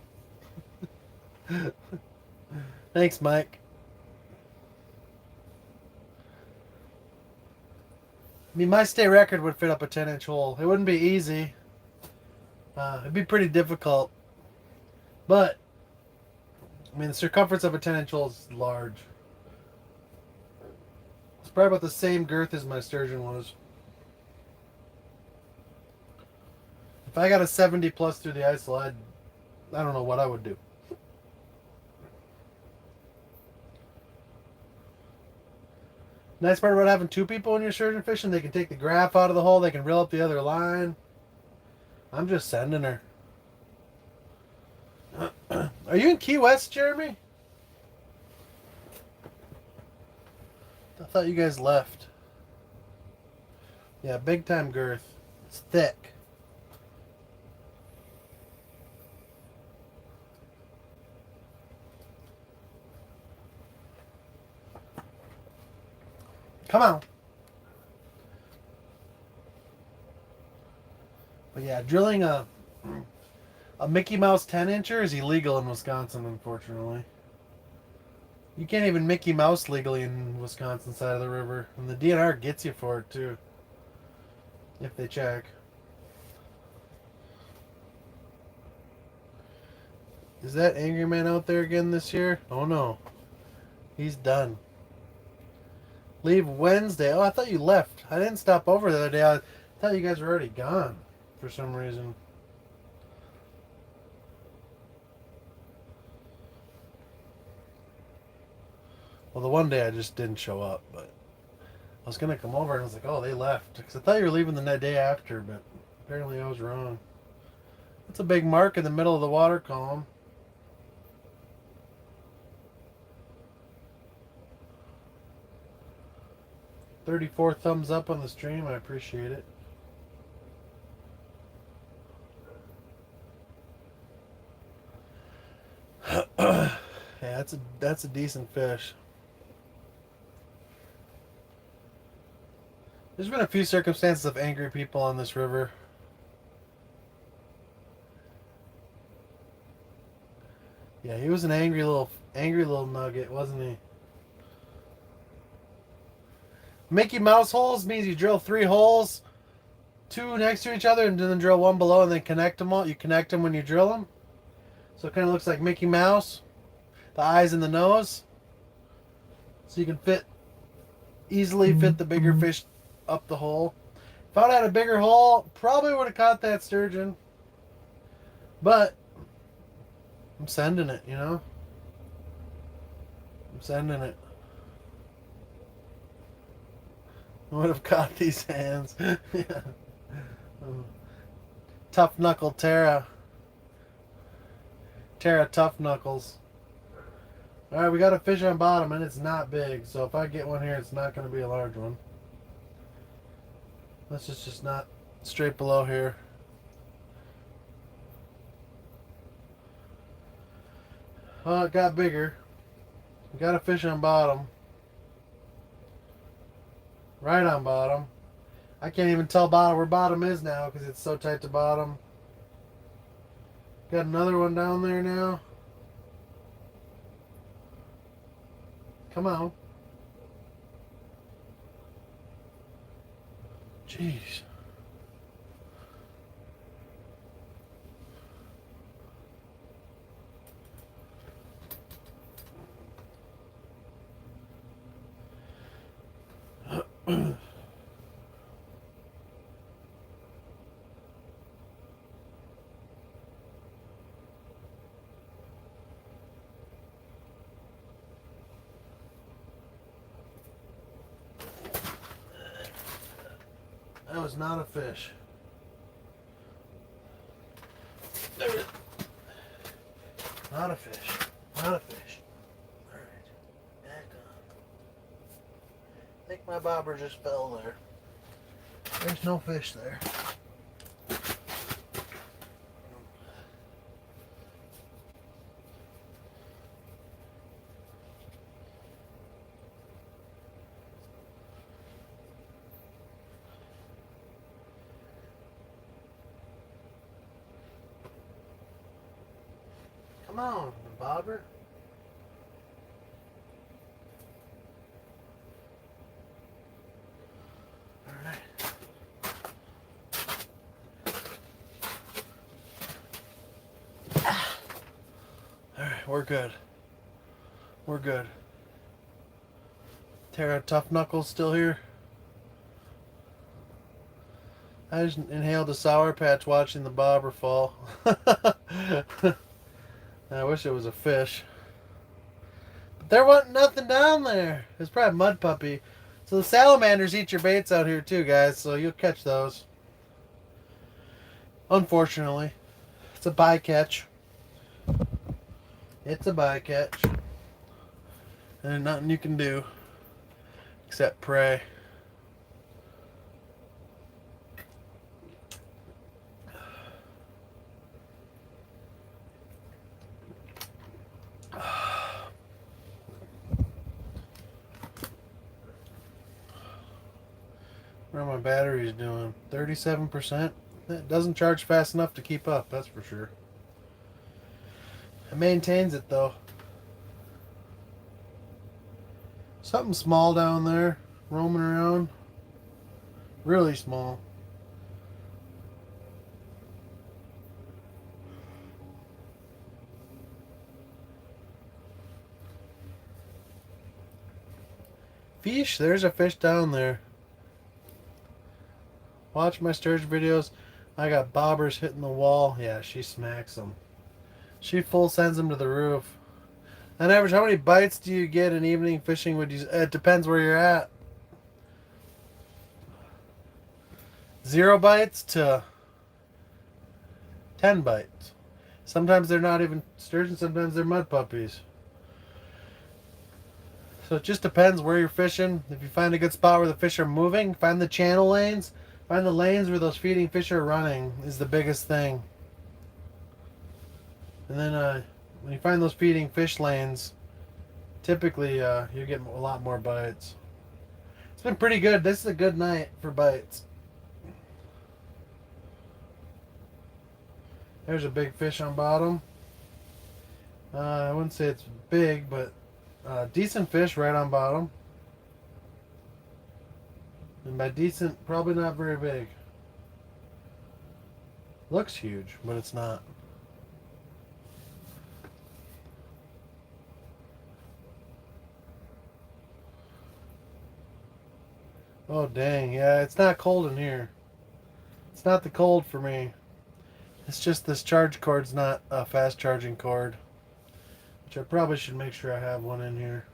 Thanks, Mike. I mean, my state record would fit up a 10-inch hole. It wouldn't be easy. It'd be pretty difficult. But, I mean, the circumference of a 10-inch hole is large. It's probably about the same girth as my sturgeon was. If I got a 70 plus through the ISIL, I don't know what I would do. Nice part about having two people when you're sturgeon fishing, they can take the graph out of the hole, they can reel up the other line. I'm just sending her. Are you in Key West, Jeremy? I thought you guys left. Yeah, big time girth. It's thick. Come on. But yeah, drilling a Mickey Mouse 10-incher is illegal in Wisconsin, unfortunately. You can't even Mickey Mouse legally in Wisconsin side of the river. And the DNR gets you for it, too. If they check. Is that Angry Man out there again this year? Oh, no. He's done. Leave Wednesday. Oh, I thought you left. I didn't stop over the other day. I thought you guys were already gone for some reason. Well, the one day I just didn't show up, but I was going to come over and I was like, oh, they left. Because I thought you were leaving the day after, but apparently I was wrong. That's a big mark in the middle of the water column. $34 thumbs up on the stream. I appreciate it. Yeah, that's a decent fish. There's been a few circumstances of angry people on this river. Yeah, he was an angry little nugget, wasn't he? Mickey Mouse holes means you drill 3 holes, 2 next to each other, and then drill 1 below, and then connect them all. You connect them when you drill them, so it kind of looks like Mickey Mouse, the eyes and the nose, so you can easily fit the bigger fish up the hole. If I had a bigger hole, probably would have caught that sturgeon, but I'm sending it, you know? I'm sending it. I would have caught these hands. Yeah. Tough knuckle Tara. Tara Tough Knuckles. Alright, we got a fish on bottom and it's not big, so if I get one here, it's not going to be a large one. This is just not straight below here. Oh, it got bigger. We got a fish on bottom. Right on bottom. I can't even tell where bottom is now because it's so tight to bottom. Got another one down there now. Come on. Jeez. That was not a fish. There it is. Not a fish. Not a fish. Alright. Back on. I think my bobber just fell there. There's no fish there. Come on. bobber. Alright. Alright, we're good. We're good. Tara Tough Knuckles still here. I just inhaled a Sour Patch watching the bobber fall. I wish it was a fish. But there wasn't nothing down there. It's probably a mud puppy. So the salamanders eat your baits out here too, guys, so you'll catch those. Unfortunately. It's a bycatch. It's a bycatch. And there's nothing you can do except pray. What are my batteries doing? 37%? It doesn't charge fast enough to keep up, that's for sure. It maintains it though. Something small down there, roaming around. Really small. Fish, there's a fish down there. Watch my sturgeon videos. I got bobbers hitting the wall. Yeah, she smacks them. She full sends them to the roof. On average, how many bites do you get in evening fishing? Would you? It depends where you're at. 0 bites to 10 bites. Sometimes they're not even sturgeon. Sometimes they're mud puppies. So it just depends where you're fishing. If you find a good spot where the fish are moving, find the channel lanes. Find the lanes where those feeding fish are running is the biggest thing. And then when you find those feeding fish lanes, typically you get a lot more bites. It's been pretty good. This is a good night for bites. There's a big fish on bottom. I wouldn't say it's big, but decent fish right on bottom. And by decent, probably not very big. Looks huge, but it's not. Oh dang, yeah, it's not cold in here. It's not the cold for me. It's just this charge cord's not a fast charging cord. Which I probably should make sure I have one in here.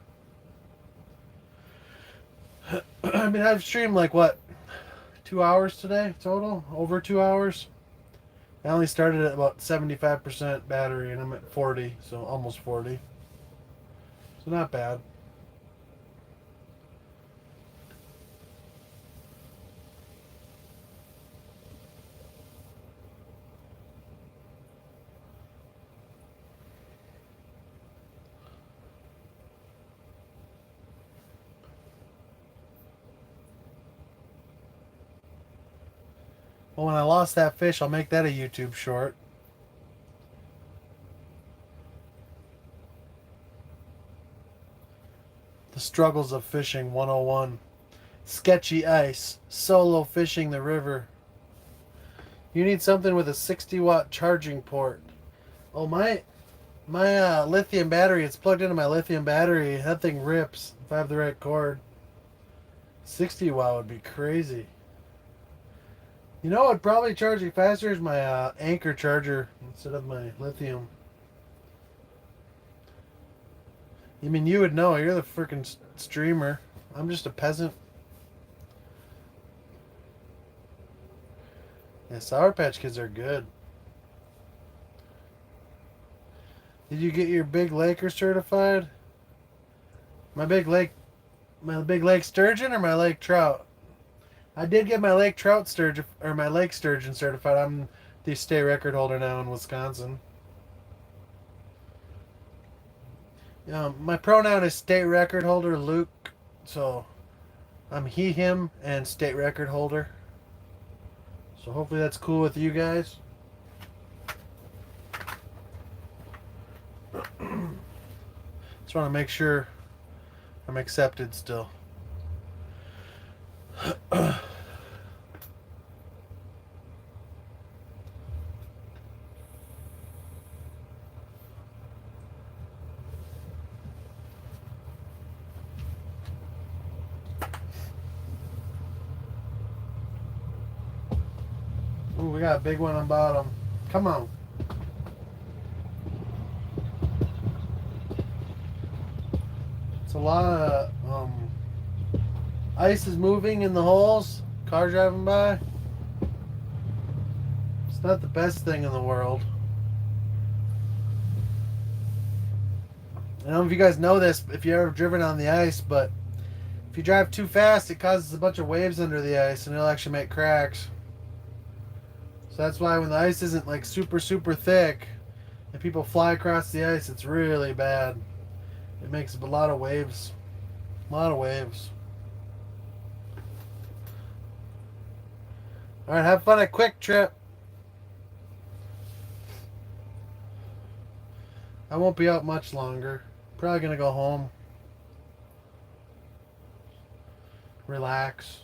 I mean, I've streamed like what, 2 hours today total? Over 2 hours. I only started at about 75% battery and I'm at 40, so almost 40. So not bad. Well, when I lost that fish, I'll make that a YouTube short. The struggles of fishing 101. Sketchy ice. Solo fishing the river. You need something with a 60-watt charging port. Oh, my lithium battery, it's plugged into my lithium battery. That thing rips if I have the right cord. 60 watt would be crazy. You know what probably charging faster is my anchor charger instead of my lithium. I mean, you would know. You're the freaking streamer. I'm just a peasant. Yeah, Sour Patch Kids are good. Did you get your Big Laker certified? My Big Lake sturgeon or my lake trout? I did get my lake trout sturgeon or my lake sturgeon certified. I'm the state record holder now in Wisconsin. My pronoun is state record holder Luke, so I'm he, him, and state record holder. So hopefully that's cool with you guys. Just want to make sure I'm accepted still. Ooh, we got a big one on bottom. Come on. It's a lot of ice is moving in the holes. Car driving by. It's not the best thing in the world. I don't know if you guys know this, if you've ever driven on the ice, but if you drive too fast, it causes a bunch of waves under the ice, and it'll actually make cracks. So that's why when the ice isn't like super, super thick, and people fly across the ice, it's really bad. It makes a lot of waves. A lot of waves. Alright, have fun at Quick Trip. I won't be out much longer. Probably gonna go home. Relax.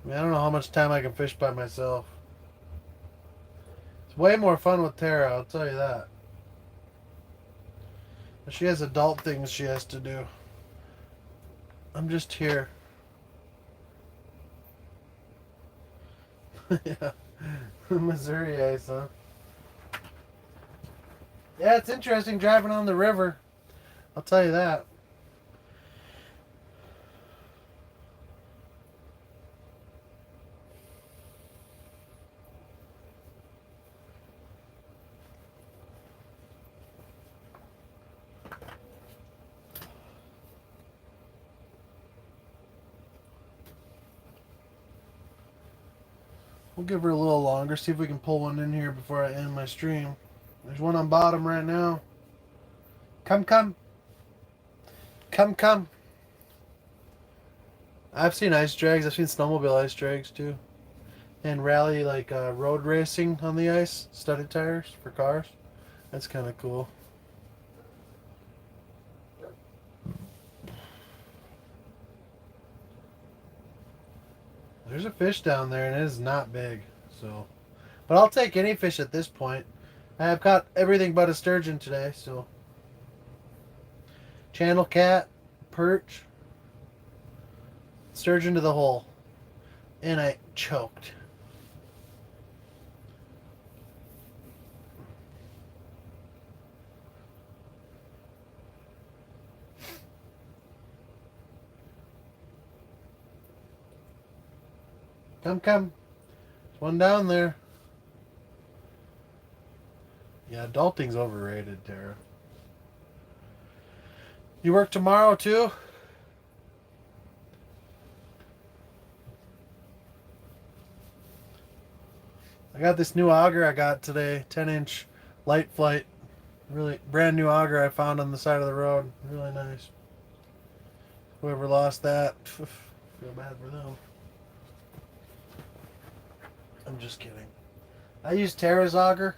I mean, I don't know how much time I can fish by myself. It's way more fun with Tara, I'll tell you that. But she has adult things she has to do. I'm just here. Yeah. Missouri ice, huh? Yeah, it's interesting driving on the river. I'll tell you that. We'll give her a little longer, see if we can pull one in here before I end my stream. There's one on bottom right now. Come, come. Come, come. I've seen ice drags. I've seen snowmobile ice drags too. And rally, like road racing on the ice. Studded tires for cars. That's kind of cool. There's a fish down there, and it is not big. So, but I'll take any fish at this point. I have caught everything but a sturgeon today, so. Channel cat, perch, sturgeon to the hole. And I choked. Come, come. There's one down there. Yeah, adulting's overrated, Tara. You work tomorrow too? I got this new auger I got today, 10-inch light flight. Really brand new auger I found on the side of the road. Really nice. Whoever lost that, feel bad for them. I'm just kidding. I use Tara's auger.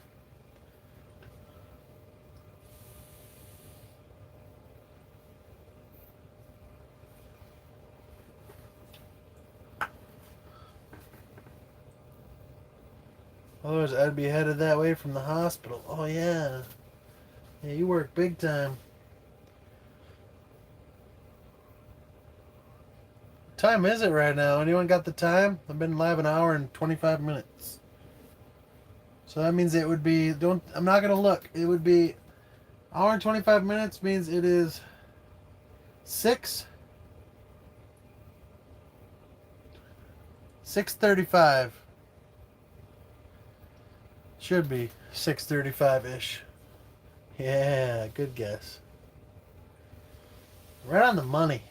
Otherwise, I'd be headed that way from the hospital. Oh, yeah. Yeah, you work big time. What time is it right now? Anyone got the time? I've been live an hour and 25 minutes. So that means it would be, I'm not going to look. It would be hour and 25 minutes means it is 6:35. Should be 6:35-ish. Yeah, good guess. Right on the money.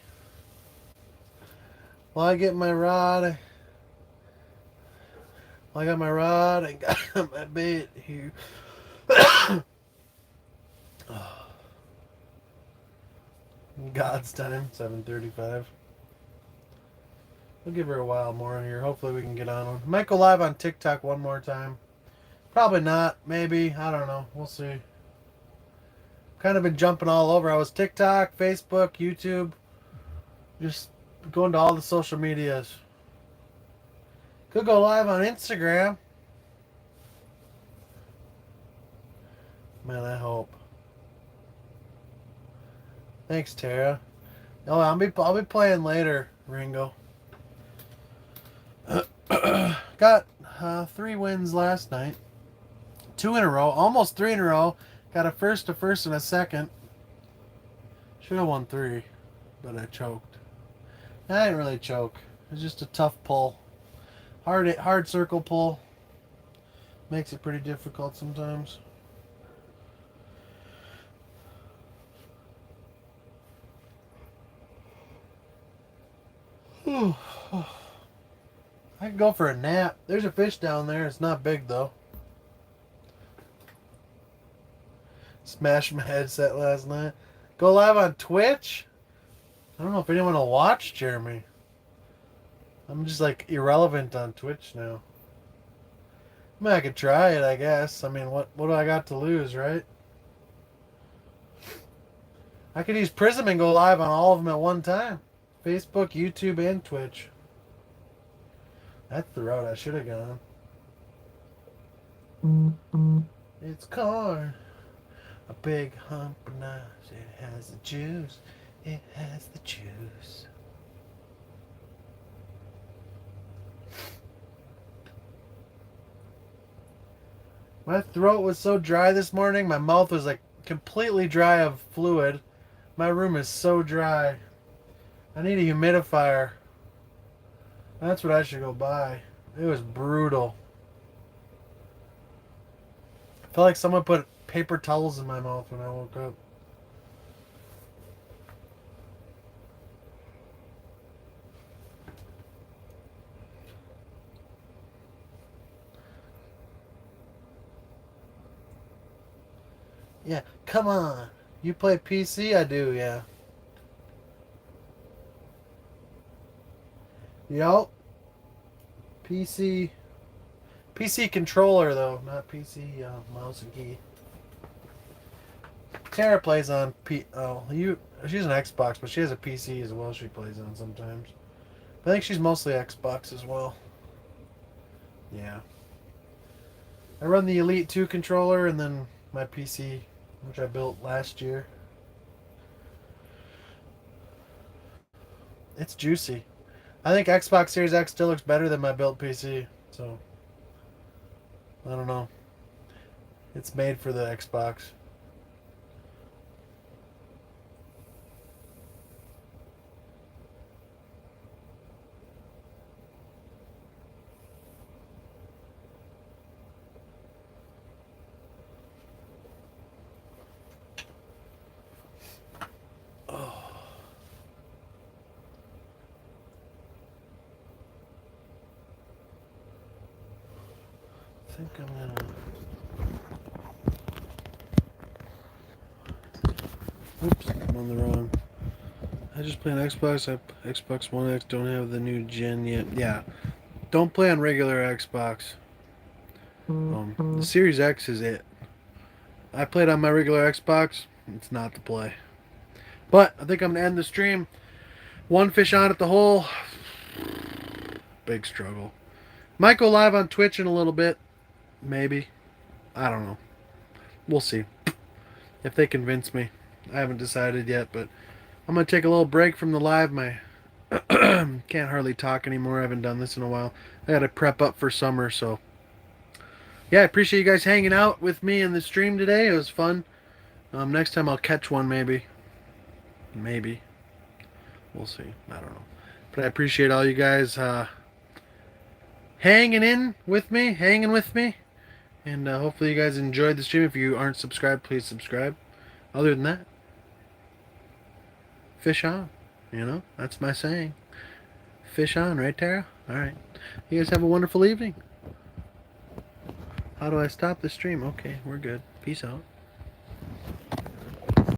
Well, I get my rod. Well, I got my rod and got my bait here. God's time, 7:35. We'll give her a while more here. Hopefully we can get on one. Might go live on TikTok one more time. Probably not. Maybe. I don't know. We'll see. Kind of been jumping all over. I was TikTok, Facebook, YouTube, just going to all the social medias. Could go live on Instagram. Man, I hope. Thanks, Tara. Oh, I'll be playing later, Ringo. Got 3 wins last night. 2 in a row, almost 3 in a row. Got a first, and a second. Should have won 3, but I choked. I didn't really choke. It was just a tough pull. Hard circle pull. Makes it pretty difficult sometimes. I could go for a nap. There's a fish down there. It's not big though. Smashed my headset last night. Go live on Twitch? I don't know if anyone will watch, Jeremy. I'm just like irrelevant on Twitch now. I mean, I could try it, I guess. I mean, what do I got to lose, right? I could use Prism and go live on all of them at one time. Facebook, YouTube, and Twitch. That's the route I should have gone. It's corn. A big hump of nuts. It has the juice. It has the juice. My throat was so dry this morning. My mouth was like completely dry of fluid. My room is so dry. I need a humidifier. That's what I should go buy. It was brutal. I felt like someone put paper towels in my mouth when I woke up. Yeah, come on. You play PC? I do, yeah. Yup. PC controller though, not PC mouse and key. Tara plays on she's an Xbox, but she has a PC as well she plays on sometimes. But I think she's mostly Xbox as well. Yeah. I run the Elite 2 controller and then my PC, which I built last year. It's juicy. I think Xbox Series X still looks better than my built PC, so I don't know. It's made for the Xbox. I think I'm gonna. Oops, I'm on the wrong. I just play on Xbox. Xbox One X don't have the new gen yet. Yeah, don't play on regular Xbox. The Series X is it. I played on my regular Xbox. It's not the play. But I think I'm gonna end the stream. One fish on at the hole. Big struggle. Might go live on Twitch in a little bit. Maybe. I don't know. We'll see. If they convince me. I haven't decided yet, but I'm going to take a little break from the live. My can't hardly talk anymore. I haven't done this in a while. I got to prep up for summer, so yeah, I appreciate you guys hanging out with me in the stream today. It was fun. Next time I'll catch one, maybe. Maybe. We'll see. I don't know. But I appreciate all you guys hanging with me. And hopefully you guys enjoyed the stream. If you aren't subscribed, please subscribe. Other than that, fish on. You know, that's my saying. Fish on, right, Tara? All right. You guys have a wonderful evening. How do I stop the stream? Okay, we're good. Peace out.